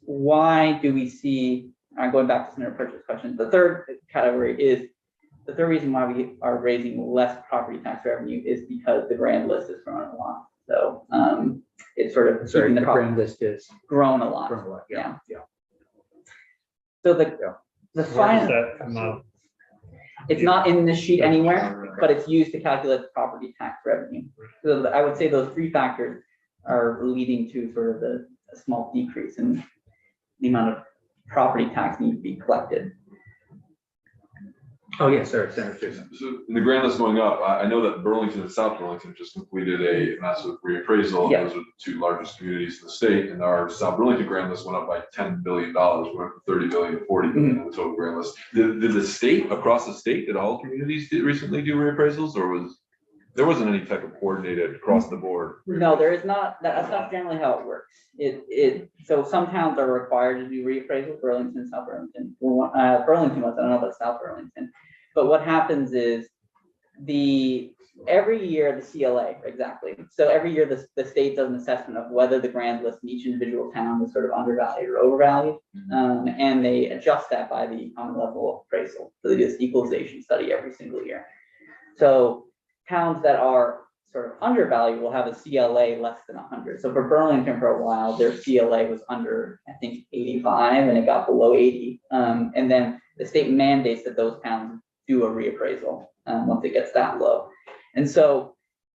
why do we see, going back to Senator Perchik's question, the third category is, the third reason why we are raising less property tax revenue is because the grand list is growing a lot. So it's sort of Sorry, the grand list is grown a lot. yeah. So the Where does final, that come out? it's not in this sheet anywhere, but it's used to calculate the property tax revenue. So I would say those three factors are leading to sort of a small decrease in the amount of property tax need to be collected. Oh, yes, sorry, Senator. So in the grand list going up, I know that Burlington and South Burlington just completed a massive reappraisal. Yeah. Those are the two largest communities in the state, and our South Burlington grand list went up by $10 billion. Went from 30 billion to 40 billion in the total grand list. Did the state, across the state, did all communities recently do reappraisals, or there wasn't any type of coordinated across the board? No, there is not. That's not generally how it works. So some towns are required to do reappraisal. Burlington, South Burlington. Burlington was. I don't know about South Burlington. But what happens is every year the CLA, exactly. So every year the state does an assessment of whether the grand list in each individual town is sort of undervalued or overvalued, and they adjust that by the common level appraisal. So they do this equalization study every single year. So towns that are sort of undervalued will have a CLA less than 100. So for Burlington for a while, their CLA was under, I think, 85, and it got below 80. And then the state mandates that those towns do a reappraisal once it gets that low. And so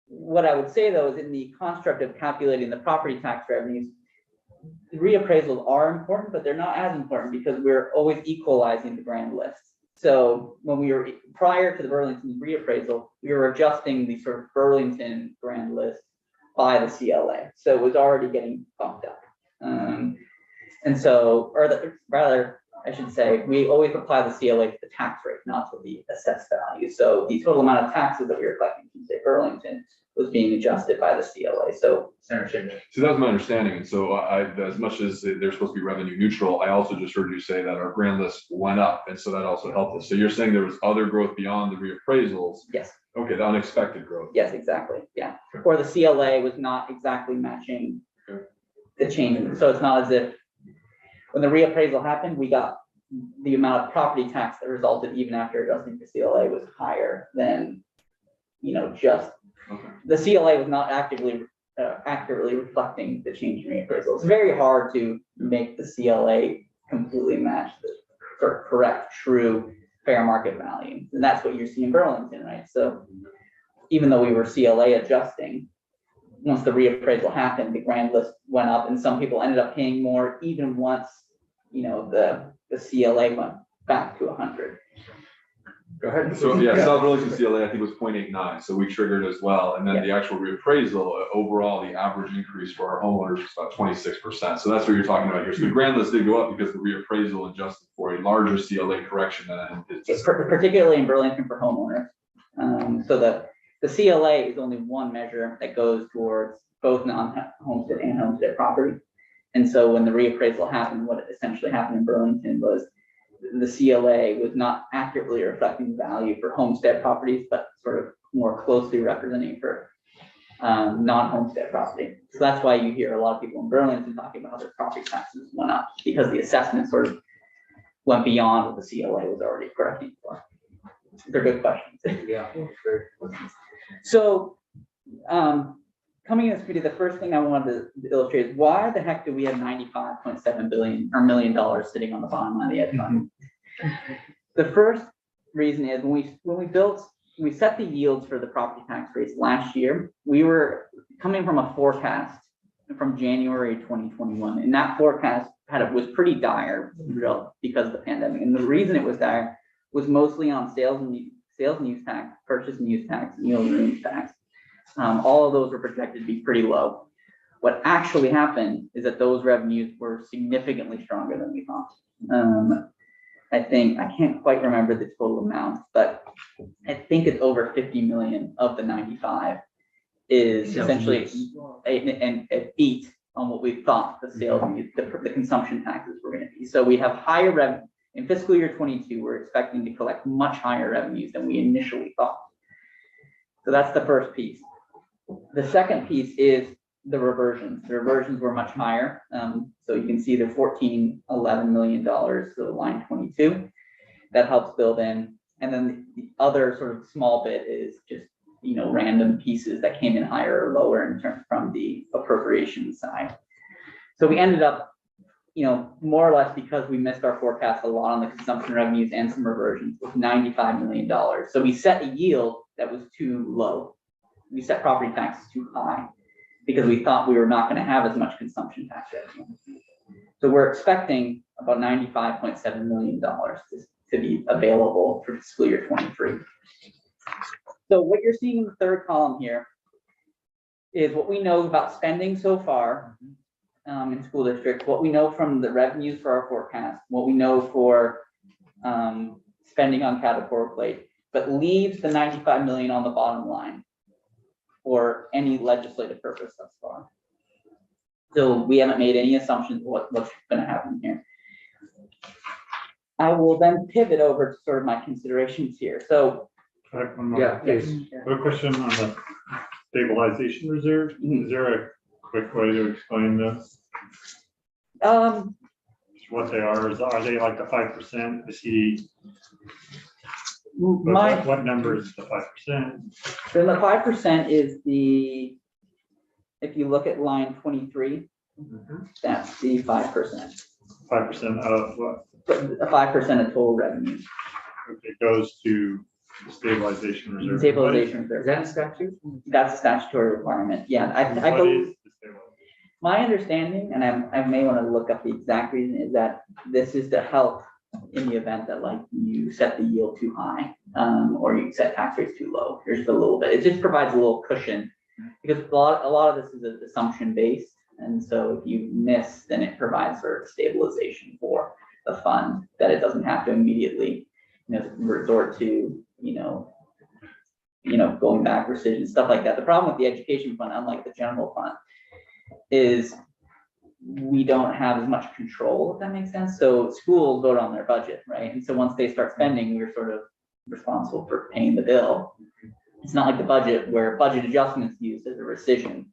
what I would say though is in the construct of calculating the property tax revenues, reappraisals are important, but they're not as important because we're always equalizing the grand list. So when we were prior to the Burlington reappraisal, we were adjusting the sort of Burlington grand list by the CLA. So it was already getting bumped up. And so, rather, I should say, we always apply the CLA to the tax rate, not to the assessed value. So the total amount of taxes that we were collecting from, say, Burlington was being adjusted by the CLA. So, Senator. So that was my understanding. And so as much as they're supposed to be revenue neutral, I also just heard you say that our grand list went up. And so that also helped us. So you're saying there was other growth beyond the reappraisals? Yes. Okay, the unexpected growth. Yes, exactly. Yeah. Or the CLA was not exactly matching the change. So it's not as if when the reappraisal happened, we got the amount of property tax that resulted even after adjusting for CLA was higher than, just the CLA was not accurately reflecting the change in reappraisal. It's very hard to make the CLA completely match the sort of correct, true, fair market value. And that's what you see in Burlington, right? So even though we were CLA adjusting, once the reappraisal happened, the grand list went up and some people ended up paying more even once, the CLA went back to 100. Go ahead. So yeah, South Burlington CLA, I think was 0.89. So we triggered as well. And then the actual reappraisal, overall, the average increase for our homeowners was about 26%. So that's what you're talking about here. So the grand list did go up because the reappraisal adjusted for a larger CLA correction than it particularly in Burlington for homeowners. So the CLA is only one measure that goes towards both non-homestead and homestead property. And so when the reappraisal happened, what essentially happened in Burlington was the CLA was not accurately reflecting value for homestead properties, but sort of more closely representing for non-homestead property. So that's why you hear a lot of people in Burlington talking about how their property taxes went up, because the assessment sort of went beyond what the CLA was already correcting for. They're good questions. Yeah. So, coming in this video, the first thing I wanted to illustrate is why the heck do we have $95.7 billion or $1 million sitting on the bottom line of the ed fund? The first reason is when we set the yields for the property tax rates last year, we were coming from a forecast from January 2021, and that forecast was pretty dire because of the pandemic. And the reason it was dire was mostly on sales and use tax, purchase and use tax, and meals and rooms tax. All of those were projected to be pretty low. What actually happened is that those revenues were significantly stronger than we thought. I think, I can't quite remember the total amount, but I think it's over 50 million of the 95 is essentially a beat on what we thought the sales, the consumption taxes were going to be. So we have higher revenue. In fiscal year 22, we're expecting to collect much higher revenues than we initially thought. So that's the first piece. The second piece is the reversions. The reversions were much higher. So you can see the $11 million, so line 22, that helps build in. And then the other sort of small bit is just, random pieces that came in higher or lower in terms from the appropriation side. So we ended up, more or less because we missed our forecast a lot on the consumption revenues and some reversions with $95 million. So we set a yield that was too low. We set property taxes too high because we thought we were not going to have as much consumption tax revenue. So we're expecting about $95.7 million to be available for fiscal year 23. So what you're seeing in the third column here is what we know about spending so far in school districts, what we know from the revenues for our forecast, what we know for spending on category plate, but leaves the 95 million on the bottom line for any legislative purpose thus far. So we haven't made any assumptions what's going to happen here. I will then pivot over to sort of my considerations here. So yeah, please. A question on the stabilization reserve. Is there a quick way to explain this? What they are they like the 5%? I see. What number is the 5%? So the 5% is if you look at line 23, that's the 5%. 5% of what? 5% of total revenue. It goes to the stabilization reserve. Stabilization reserve. Is that a statute? That's a statutory requirement. Yeah, I What believe. is the stabilization? My understanding, and I may want to look up the exact reason, is that this is to help in the event that like you set the yield too high, or you set tax rates too low. There's a little bit. It just provides a little cushion because a lot of this is assumption based, and so if you miss, then it provides sort of stabilization for the fund that it doesn't have to immediately, resort to, going back rescission, stuff like that. The problem with the education fund, unlike the general fund, is we don't have as much control, if that makes sense. So schools vote on their budget, right? And so once they start spending, we're sort of responsible for paying the bill. It's not like the budget where budget adjustments used as a rescission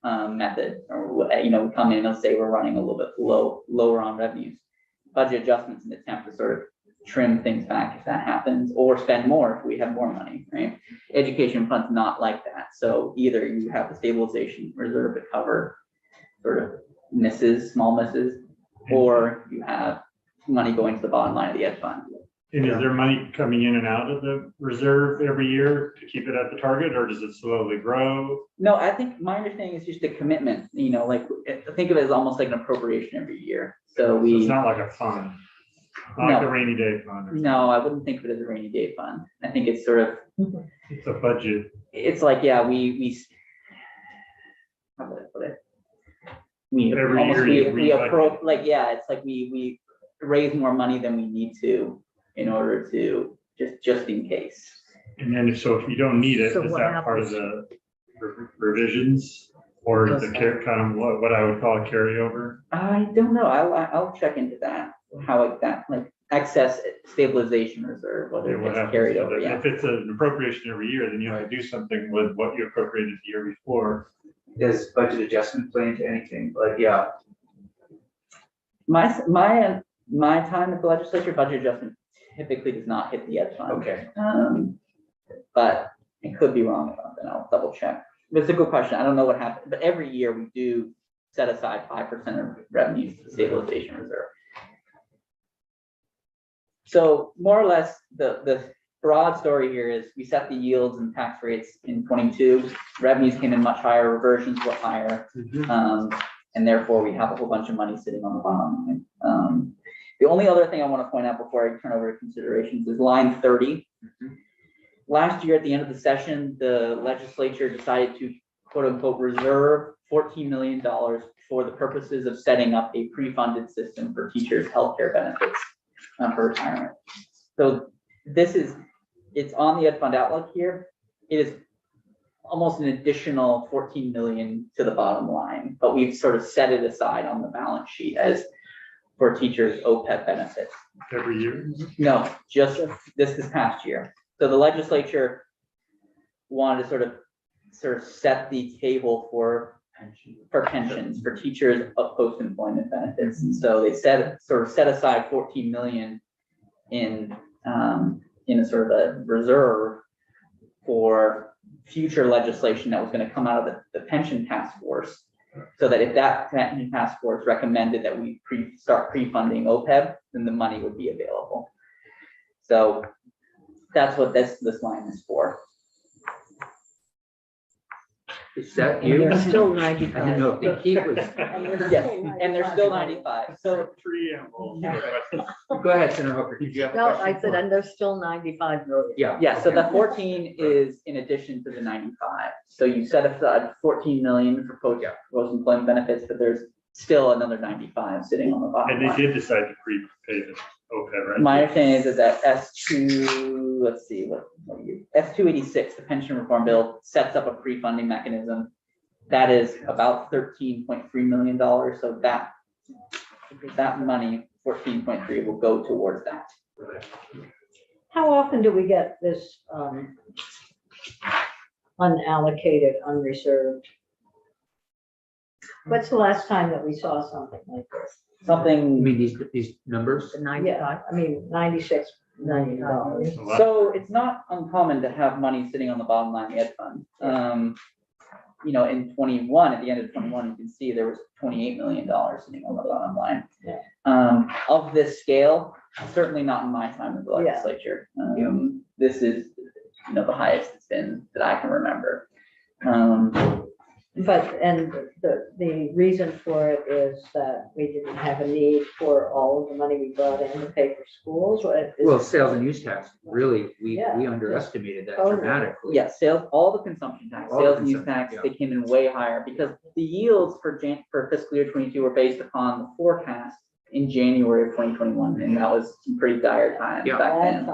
method, or we come in and say we're running a little bit lower on revenues. Budget adjustments in an attempt to sort of trim things back if that happens, or spend more if we have more money, right? Education fund's not like that. So either you have the stabilization reserve to cover sort of small misses, or you have money going to the bottom line of the ed fund. And is there money coming in and out of the reserve every year to keep it at the target, or does it slowly grow? No, I think my understanding is just a commitment, like think of it as almost like an appropriation every year. So it's not like a fund, like a rainy day fund. No, I wouldn't think of it as a rainy day fund. I think it's sort of, it's a budget. It's like, yeah, we how would I put it? We approach, like, yeah, it's like we raise more money than we need to in order to just in case. And then if you don't need it, is that part of the revisions, or is the kind of what I would call a carryover? I don't know. I'll check into that. How like that, like excess stabilization reserve, whether it What gets happens carried to over, the- yeah. If it's an appropriation every year, then you have to do something with what you appropriated the year before. Does budget adjustment play into anything? But yeah, My time at the legislature, budget adjustment typically does not hit the ed fund. okay. But it could be wrong about that. I'll double check. But it's a good question. I don't know what happened, but every year we do set aside 5% of revenues to stabilization reserve. So more or less, the broad story here is we set the yields and tax rates in 22. Revenues came in much higher, reversions were higher. And therefore we have a whole bunch of money sitting on the bottom line. The only other thing I want to point out before I turn over to considerations is line 30. Last year at the end of the session, the legislature decided to quote unquote reserve $14 million for the purposes of setting up a pre-funded system for teachers' healthcare benefits for retirement. So it's on the Ed Fund Outlook here. It is almost an additional 14 million to the bottom line, but we've sort of set it aside on the balance sheet as for teachers' OPEB benefits. Every year? No, just this past year. So the legislature wanted to sort of set the table for pensions for teachers of post-employment benefits. And so they set aside 14 million in a sort of a reserve for future legislation that was going to come out of the pension task force. So that if that pension task force recommended that we start pre-funding OPEB, then the money would be available. So that's what this line is for. Is that you? There's still I 95. didn't know if the key was. Yes, and they're still 95. So Preamble. Go ahead, Senator Hooker. Did you have a No, question? I said, and there's still 95 million. Yeah. so the 14 is in addition to the 95. So you set aside 14 million for post-employment benefits, but there's still another 95 sitting on the bottom And they line. did decide to prepay the OPEB, right? My understanding is that S2, let's see, what year? S286, the pension reform bill, sets up a pre-funding mechanism. That is about $13.3 million. So that money, 14.3, will go towards that. How often do we get this unallocated, unreserved? What's the last time that we saw something like this? I mean, these numbers? The 95, I mean, 96 million dollars. So it's not uncommon to have money sitting on the bottom line of the ed fund. You know, in 21, at the end of 21, you can see there was $28 million sitting on the bottom line. Of this scale, certainly not in my time in the legislature. This is, the highest it's been that I can remember. But, and the reason for it is that we didn't have a need for all of the money we brought in to pay for schools. Well, sales and use tax, really, we underestimated that dramatically. Yeah, sales, all the consumption tax, All the sales and use consumption, tax, they came in way higher because the yields for fiscal year 22 were based upon the forecast in January of 2021, and that was some pretty dire times back then.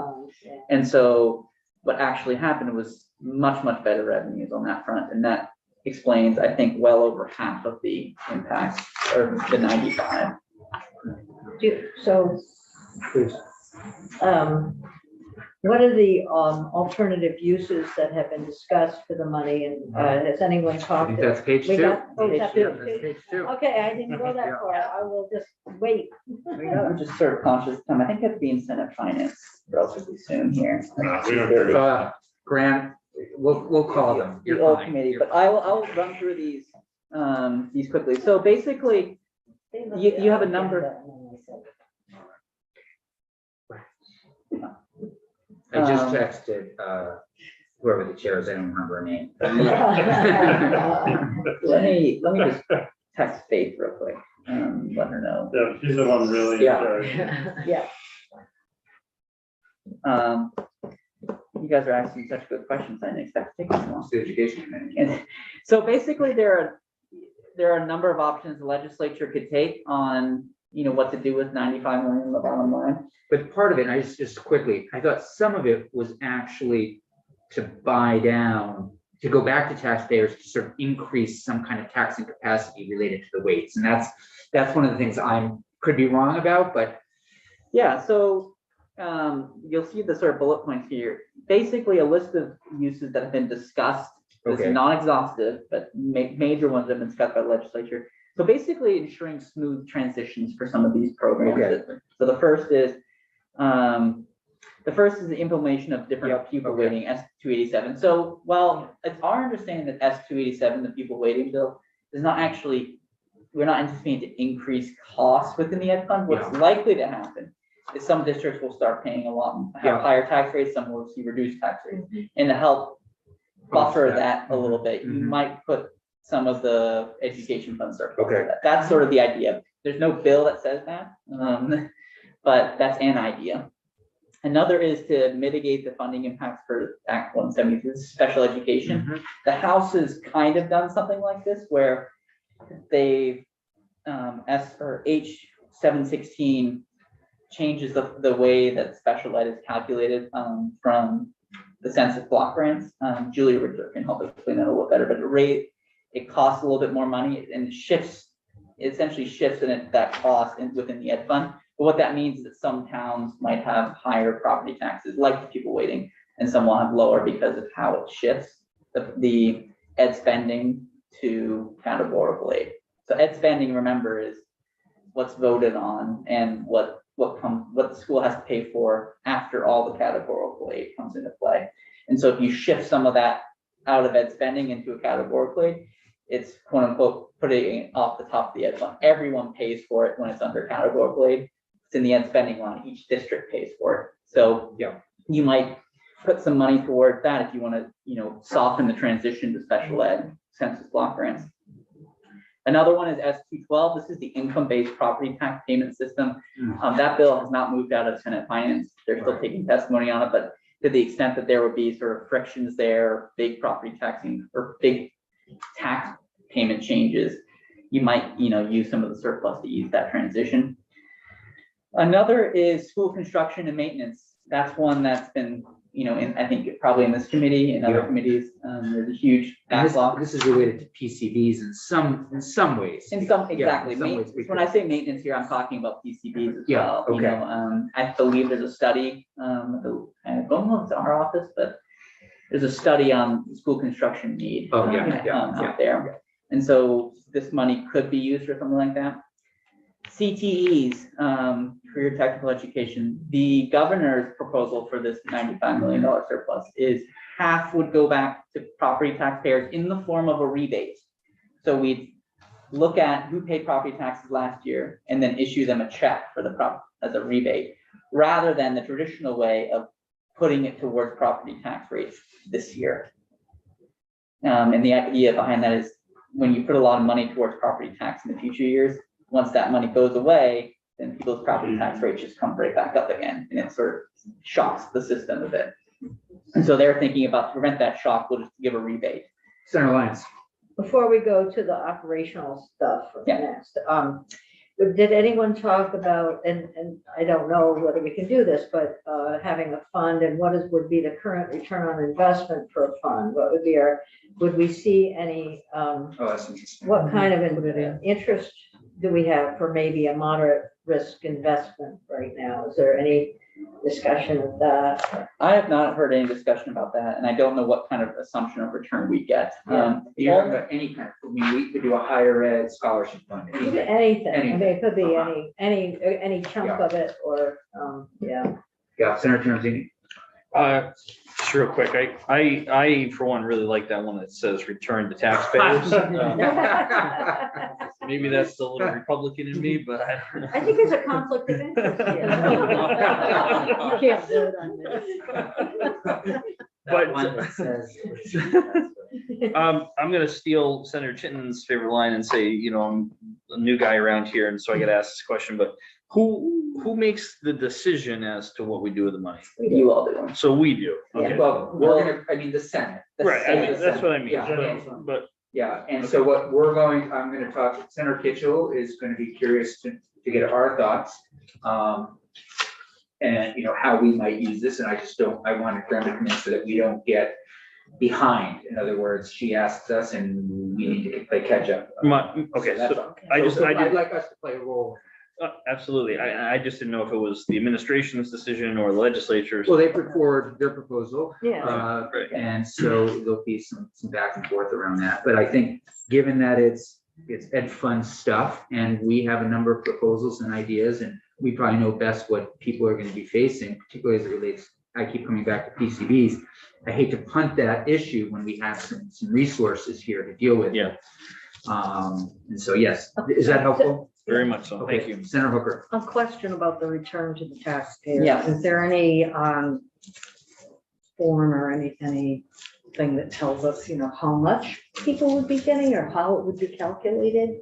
And so what actually happened was much better revenues on that front, and that explains, I think, well over half of the impact, or the 95. So, what are the alternative uses that have been discussed for the money, and has anyone I talked? think that's page We 2. got- oh, is that Page page That's two? page 2. Okay, I didn't go that far. I will just wait. I'm just sort of conscious of time. I think it's being sent at finance relatively soon here. We don't Grant, we'll call them. The You're old fine. committee, You're but I'll run through these quickly. So basically, you have a number. I just texted whoever the chair is, I don't remember her name. Let me just text Faith real quick, let her know. Yeah, she's the one really. Yeah. You guys are asking such good questions. I didn't expect to take this long. It's the education committee. And so basically, there are a number of options the legislature could take on, what to do with 95 million on the bottom line. But part of it, I just quickly, I thought some of it was actually to buy down, to go back to taxpayers to sort of increase some kind of taxing capacity related to the weights. And that's one of the things I could be wrong about, but Yeah, so you'll see the sort of bullet points here. Basically, a list of uses that have been discussed. This Okay. is non-exhaustive, but major ones that have been discussed by the legislature. So basically ensuring smooth transitions for some of these programs. Okay. So the first is the implementation of different pupil okay. weighting S287. So while it's our understanding that S287, the pupil weighting bill, is not actually, we're not anticipating to increase costs within the ed fund. What's likely to happen is some districts will start paying a lot, have higher tax rates, some will see reduced tax rates. And to help buffer that a little bit, you might put some of the education funds start. Okay. That's sort of the idea. There's no bill that says that, but that's an idea. Another is to mitigate the funding impacts for Act 173, special education. The House has kind of done something like this where they've, H 716 changes the way that special ed is calculated from the census block grants. Julia Richter can help explain that a little better, but it costs a little bit more money and it essentially shifts in that cost within the ed fund. But what that means is that some towns might have higher property taxes, like the pupil weighting, and some will have lower because of how it shifts the ed spending to categorical aid. So ed spending, remember, is what's voted on and what the school has to pay for after all the categorical aid comes into play. And so if you shift some of that out of ed spending into a categorical aid, it's quote unquote putting it off the top of the ed fund. Everyone pays for it when it's under categorical aid. It's in the ed spending line. Each district pays for it. So you might put some money toward that if you want to, soften the transition to special ed census block grants. Another one is S212. This is the income-based property tax payment system. That bill has not moved out of Senate Finance. They're still taking testimony on it, but to the extent that there would be sort of frictions there, big property taxing or big tax payment changes, you might, use some of the surplus to ease that transition. Another is school construction and maintenance. That's one that's been, I think probably in this committee and other committees, there's a huge backlog. This is related to PCBs in some ways. Exactly. in some ways When I say maintenance here, I'm talking about PCBs as Yeah, well. okay. I believe there's a study, I don't know if it's our office, but there's a study on school construction need out there. And so this money could be used for something like that. CTEs, career technical education, the governor's proposal for this $95 million surplus is half would go back to property taxpayers in the form of a rebate. So we'd look at who paid property taxes last year and then issue them a check for as a rebate, rather than the traditional way of putting it towards property tax rates this year. And the idea behind that is when you put a lot of money towards property tax in the future years, once that money goes away, then people's property tax rates just come right back up again, and it sort of shocks the system a bit. And so they're thinking about to prevent that shock, we'll just give a rebate. Senator Lyons. Before we go to the operational stuff next, did anyone talk about, and I don't know whether we can do this, but having a fund and would be the current return on investment for a fund? What would be would we see any, That's interesting. what kind of interest do we have for maybe a moderate risk investment right now? Is there any discussion of that? I have not heard any discussion about that, and I don't know what kind of assumption of return we get. You don't have any kind of, we could do a higher ed scholarship fund. Anything. I mean, it could be any chunk of it, or Yeah, Senator Terenzini. Just real quick, I for one really like that one that says return to taxpayers. Maybe that's the little Republican in me, but I don't know. I think there's a conflict of interest here. You can't vote on this. I'm gonna steal Senator Chitten's favorite line and say, I'm a new guy around here, and so I get asked this question, but who makes the decision as to what we do with the money? You all do. So we do. Okay. Well, the Senate. Right, that's what I mean. Yeah. But Yeah, and so what I'm gonna talk, Senator Kitchell is gonna be curious to get our thoughts. And how we might use this, and I want to come in so that we don't get behind. In other words, she asks us and we need to play catch up. Okay, So that's so all. I'd I'd like us to play a role. Absolutely. I just didn't know if it was the administration's decision or the legislature's. Well, they put forward their proposal. Yeah. Right. And so there'll be some back and forth around that. But I think, given that it's ed fund stuff, and we have a number of proposals and ideas, and we probably know best what people are going to be facing, particularly as it relates, I keep coming back to PCBs. I hate to punt that issue when we have some resources here to deal with. Yeah. And so, yes, is that helpful? Very much so. Thank Okay, you. Senator Hooker. A question about the return to the taxpayer. Yeah. Is there any form or anything that tells us, how much people would be getting or how it would be calculated?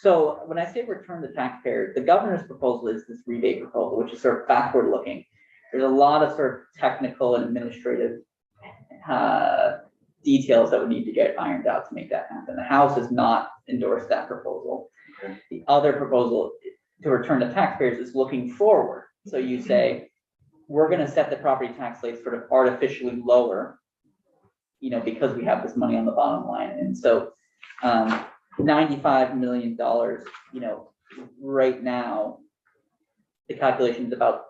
So when I say return to taxpayers, the governor's proposal is this rebate proposal, which is sort of backward looking. There's a lot of sort of technical and administrative details that would need to get ironed out to make that happen. The House has not endorsed that proposal. Okay. The other proposal to return to taxpayers is looking forward. So you say, we're going to set the property tax rate sort of artificially lower, because we have this money on the bottom line. And so $95 million, right now, the calculation is about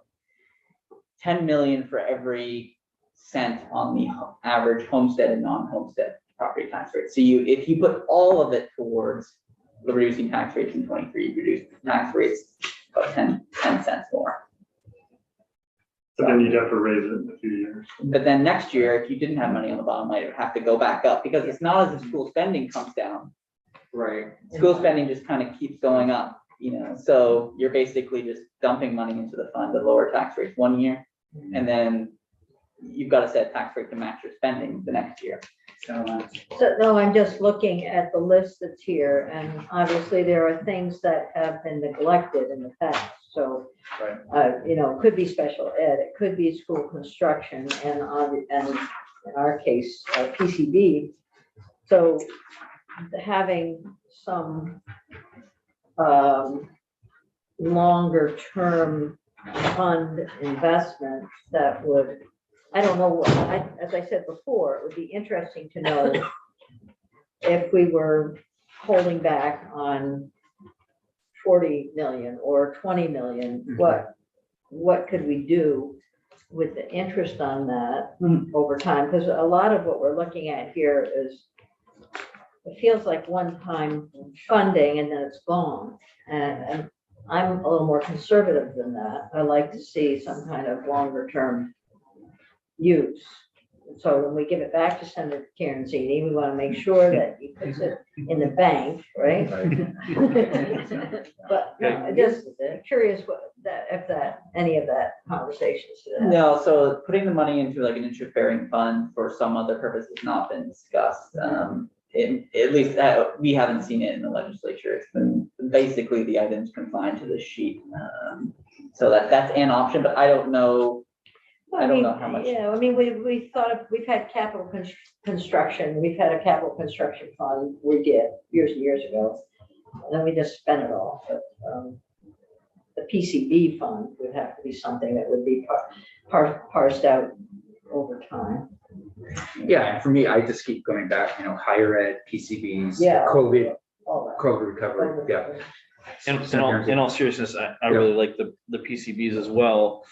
10 million for every cent on the average homestead and non-homestead property tax rate. So if you put all of it towards the reducing tax rates in 23, you reduce tax rates about 10 cents more. But then you'd have to raise it in a few years. But then next year, if you didn't have money on the bottom line, it would have to go back up, because it's not as if school spending comes down. Right. School spending just kind of keeps going up, so you're basically just dumping money into the fund to lower tax rates one year, and then you've got to set tax rate to match your spending the next year. So No, I'm just looking at the list that's here, and obviously there are things that have been neglected in the past. So, it could be special ed, it could be school construction, and in our case, PCB. So having some longer term fund investment that would, I don't know, as I said before, it would be interesting to know if we were holding back on 40 million or 20 million, what could we do with the interest on that over time? Because a lot of what we're looking at here is, it feels like one-time funding and then it's gone. And I'm a little more conservative than that. I like to see some kind of longer-term use. So when we give it back to Senator Karanzini, we want to make sure that he puts it in the bank, right? But I'm just curious if any of that conversation is today. no, so putting the money into like an interest-bearing fund for some other purpose has not been discussed. At least we haven't seen it in the legislature. It's been basically the items confined to this sheet. So that's an option, but I don't know. I don't know how much. Yeah, we thought of, we've had capital construction. We've had a capital construction fund we did years and years ago. And then we just spent it all. But the PCB fund would have to be something that would be parsed out over time. Yeah, for me, I just keep going back, higher ed, PCBs, Yeah. COVID All that. recovery, yeah. In all seriousness, I really like the PCBs as well.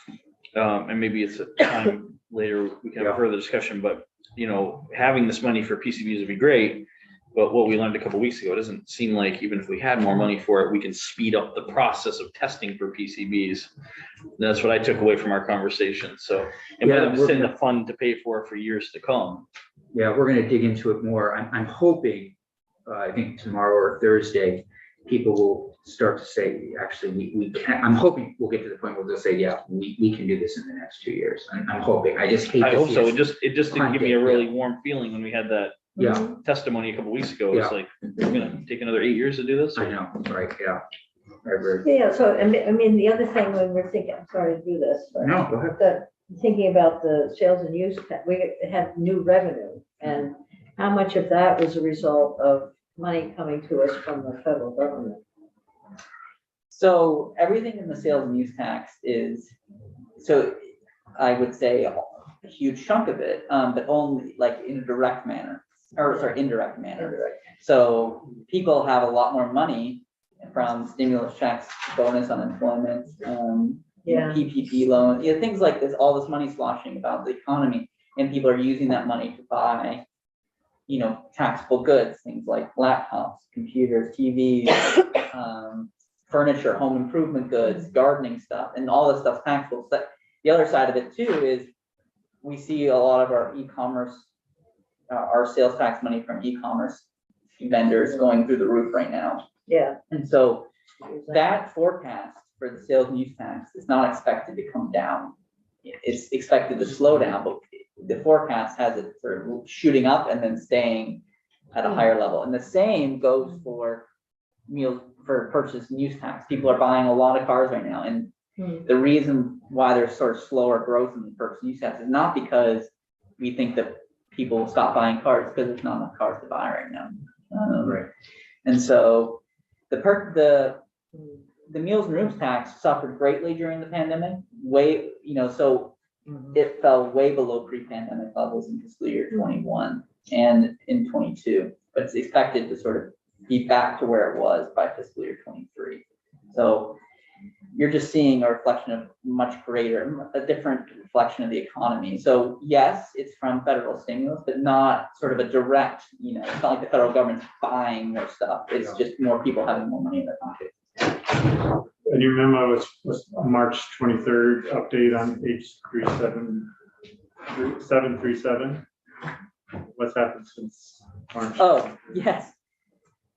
And maybe it's a time later we can have a further discussion, but having this money for PCBs would be great. But what we learned a couple of weeks ago, it doesn't seem like even if we had more money for it, we can speed up the process of testing for PCBs. And that's what I took away from our conversation. So, and rather than send the fund to pay for it for years to come. Yeah, we're going to dig into it more. I'm hoping, I think tomorrow or Thursday, people will start to say, actually, we can. I'm hoping we'll get to the point where they'll say, yeah, we can do this in the next 2 years. I'm hoping. I just hate. I to hope see so. us It just didn't give me a really warm feeling when we had that testimony a couple weeks ago. It's like, we're gonna take another 8 years to do this. I know, right? Yeah. Right. Yeah. So the other thing when we're thinking, I'm sorry to do this, but No, go ahead. thinking about the sales and use, we had new revenue, and how much of that was a result of money coming to us from the federal government? So everything in the sales and use tax is, so I would say a huge chunk of it, but only like in a direct manner, or sorry, indirect manner. So people have a lot more money from stimulus checks, bonus unemployment, Yeah. PPP loans, things like this, all this money sloshing about the economy, and people are using that money to buy, taxable goods, things like laptops, computers, TVs, furniture, home improvement goods, gardening stuff, and all this stuff's taxable. So the other side of it too is we see a lot of our e-commerce, our sales tax money from e-commerce vendors going through the roof right now. Yeah. And so that forecast for the sales and use tax is not expected to come down. It's expected to slow down, but the forecast has it sort of shooting up and then staying at a higher level. And the same goes for purchase and use tax. People are buying a lot of cars right now. And the reason why there's sort of slower growth in the purchase and use tax is not because we think that people will stop buying cars, because there's not enough cars to buy right now. Right. And so the meals and rooms tax suffered greatly during the pandemic. So it fell way below pre-pandemic levels in fiscal year 21 and in 22, but it's expected to sort of be back to where it was by fiscal year 23. So you're just seeing a reflection of a different reflection of the economy. So yes, it's from federal stimulus, but not sort of a direct, it's not like the federal government's buying more stuff. It's just more people having more money in their pockets. And your memo was March 23rd update on H737. What's happened since March? Oh, yes.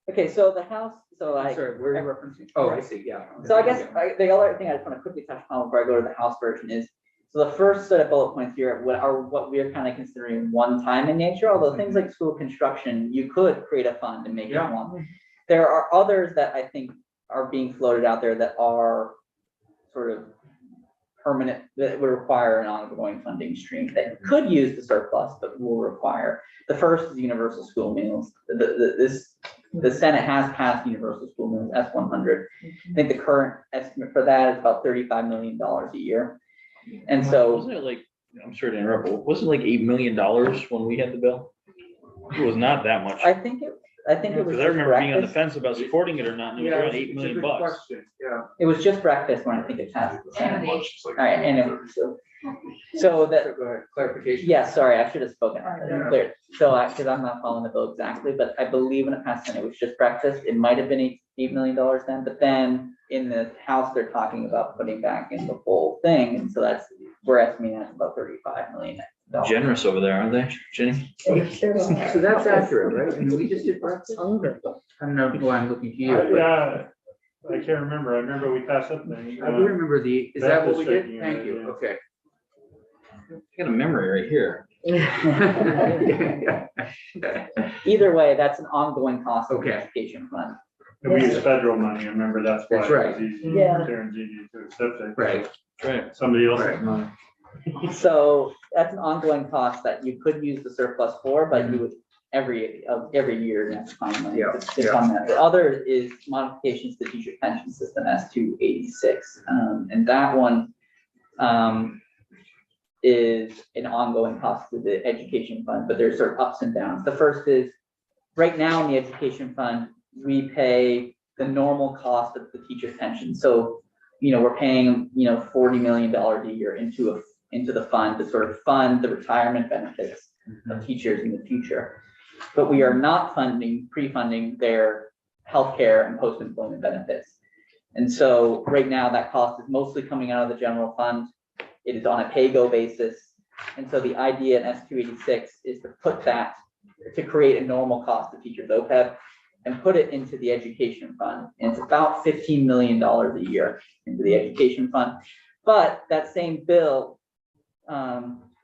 Okay, so the House, Sorry, where are you referencing? Oh, I see, yeah. So I guess the other thing I just want to quickly touch on before I go to the House version is, so the first set of bullet points here are what we're kind of considering one time in nature, although things like school construction, you could create a fund and make it one. There are others that I think are being floated out there that are sort of permanent, that would require an ongoing funding stream that could use the surplus, but will require. The first is universal school meals. The Senate has passed universal school meals, S-100. I think the current estimate for that is about $35 million a year. And so, Wasn't it like, I'm sorry to interrupt, but wasn't it like $8 million when we had the bill? It was not that much. I think it was. Because I remember being on the breakfast. fence about supporting it or not, and it was around $8 million bucks. Yeah. It was just breakfast when I think it passed the Senate. All right, anyway, so that, Go ahead, clarification. yeah, sorry, I should have spoken. Yeah. Clear. So, because I'm not following the bill exactly, but I believe when it passed Senate, it was just breakfast. It might have been $8 million then, but then in the House, they're talking about putting back in the whole thing, and so we're estimating that's about $35 million. Generous over there, aren't they, Jenny? So that's accurate, right? I mean, we just did breakfast. I don't know why I'm looking to you. but Yeah, I can't remember. I remember we passed that thing. I do remember is that what we did? Breakfast Thank shaking, you, yeah. okay. I got a memory right here. Either way, that's an ongoing cost of the Okay. education fund. And we use federal money. I remember that's why That's it right. was easy Yeah. for Karen Gigi to accept it. Right. Right. Somebody else's Right. money. So that's an ongoing cost that you could use the surplus for, but you would every year next time. Like, Yeah, it's on that. The other is modifications to the teacher pension system, S-286. And that one is an ongoing cost to the education fund, but there's sort of ups and downs. The first is right now in the education fund, we pay the normal cost of the teacher's pension. So, we're paying, $40 million a year into the fund to sort of fund the retirement benefits of teachers in the future. But we are not pre-funding their healthcare and post-employment benefits. And so right now that cost is mostly coming out of the general fund. It is on a pay-go basis. And so the idea in S-286 is to put that, to create a normal cost of teachers OPEB and put it into the education fund. And it's about $15 million a year into the education fund. But that same bill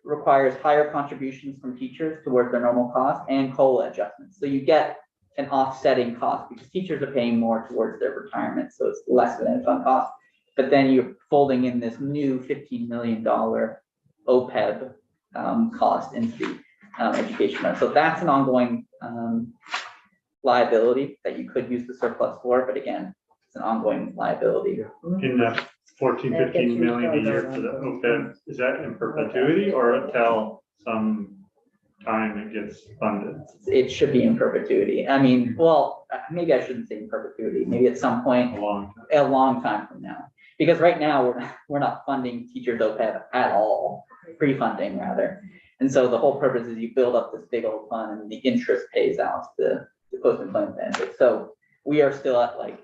requires higher contributions from teachers towards their normal cost and COLA adjustments. So you get an offsetting cost because teachers are paying more towards their retirement. So it's less than a fund cost. But then you're folding in this new $15 million OPEB cost into the education fund. So that's an ongoing liability that you could use the surplus for. But again, it's an ongoing liability. In that 15 million a year for the OPEB, is that in perpetuity or until some time it gets funded? It should be in perpetuity. I mean, well, maybe I shouldn't say in perpetuity, maybe at some point, A long time. a long time from now. Because right now, we're not funding teachers OPEB at all, pre-funding rather. And so the whole purpose is you build up this big old fund and the interest pays out the post-employment benefits. So we are still at like,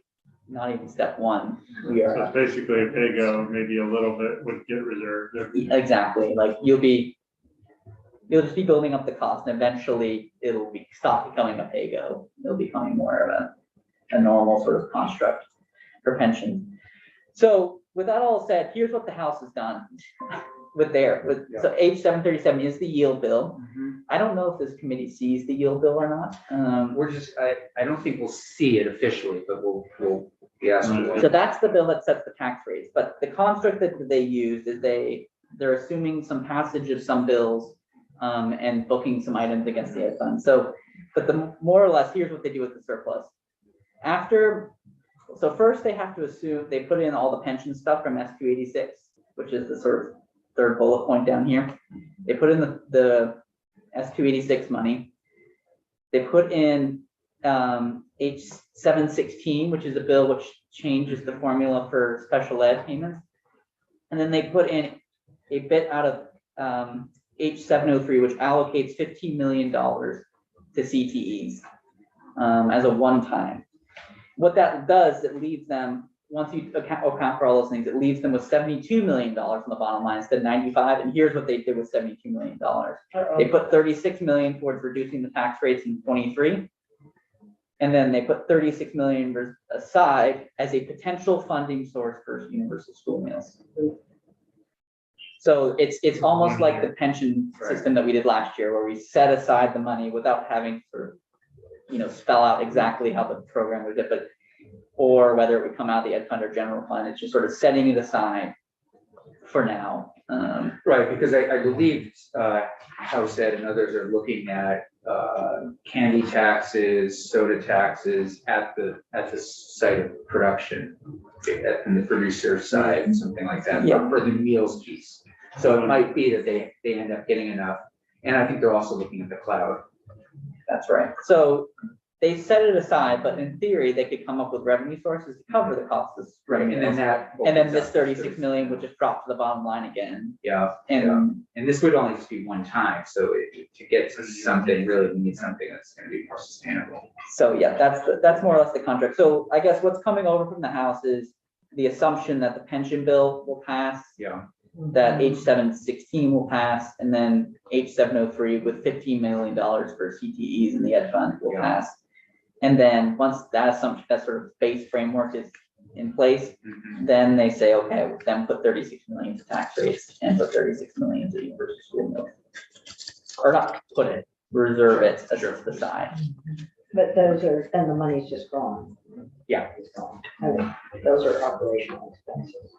not even step one. We So are, it's basically a pay-go, maybe a little bit would get reserved. exactly, like you'll just be building up the cost and eventually it'll stop becoming a pay-go. It'll become more of a normal sort of construct for pensions. So with that all said, here's what the House has done so H 737 is the yield bill. I don't know if this committee sees the yield bill or not. We're just, I don't think we'll see it officially, but we'll be asked. So that's the bill that sets the tax rates, but the construct that they use is they're assuming some passage of some bills and booking some items against the ed fund. So, but more or less, here's what they do with the surplus. So first they have to assume, they put in all the pension stuff from S286, which is the sort of third bullet point down here. They put in the S286 money. They put in H 716, which is a bill which changes the formula for special ed payments. And then they put in a bit out of H 703, which allocates $15 million to CTEs as a one-time. What that does, it leaves them, once you account for all those things, it leaves them with $72 million on the bottom line instead of 95. And here's what they did with $72 million. They put 36 million towards reducing the tax rates in 23. And then they put 36 million aside as a potential funding source for universal school meals. So it's almost like the pension system that we did last year, where we set aside the money without having to sort of, spell out exactly how the program would get, or whether it would come out of the ed fund or general fund. It's just sort of setting it aside for now. Right, because I believe House Ed and others are looking at candy taxes, soda taxes at the site of production, in the producer side, something like that, for the meals piece. So it might be that they end up getting enough. And I think they're also looking at the cloud. That's right. So they set it aside, but in theory, they could come up with revenue sources to cover the cost of revenue. And then this 36 million would just drop to the bottom line again. And this would only just be one time. So to get to something, really, we need something that's going to be more sustainable. So yeah, that's more or less the contract. So I guess what's coming over from the House is the assumption that the pension bill will pass. That H 716 will pass, and then H 703 with $15 million for CTEs in the ed fund will pass. And then once that assumption, that sort of base framework is in place, then they say, okay, then put 36 million to tax rates and put 36 million to universal school meals. Or not put it, reserve it as the side. But those are, and the money's just gone. Yeah. It's gone. I mean, those are operational expenses.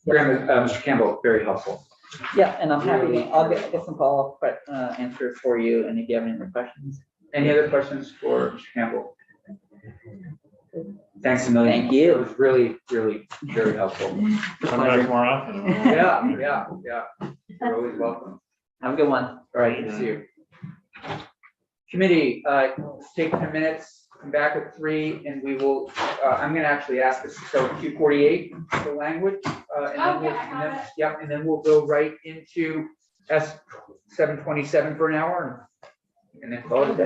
Mr. Campbell, very helpful. Yeah, and I'm happy, I'll get some follow-up answers for you, and if you have any other questions. Any other questions for Mr. Campbell? Thanks a million. Thank you. It was really, really very helpful. Come back more often. Yeah. You're always welcome. Have a good one. All right, good to see you. Committee, take 10 minutes, come back at 3, and we will, I'm going to actually ask us to start with Q48, the language. And then we'll go right into S 727 for an hour and then call it a day.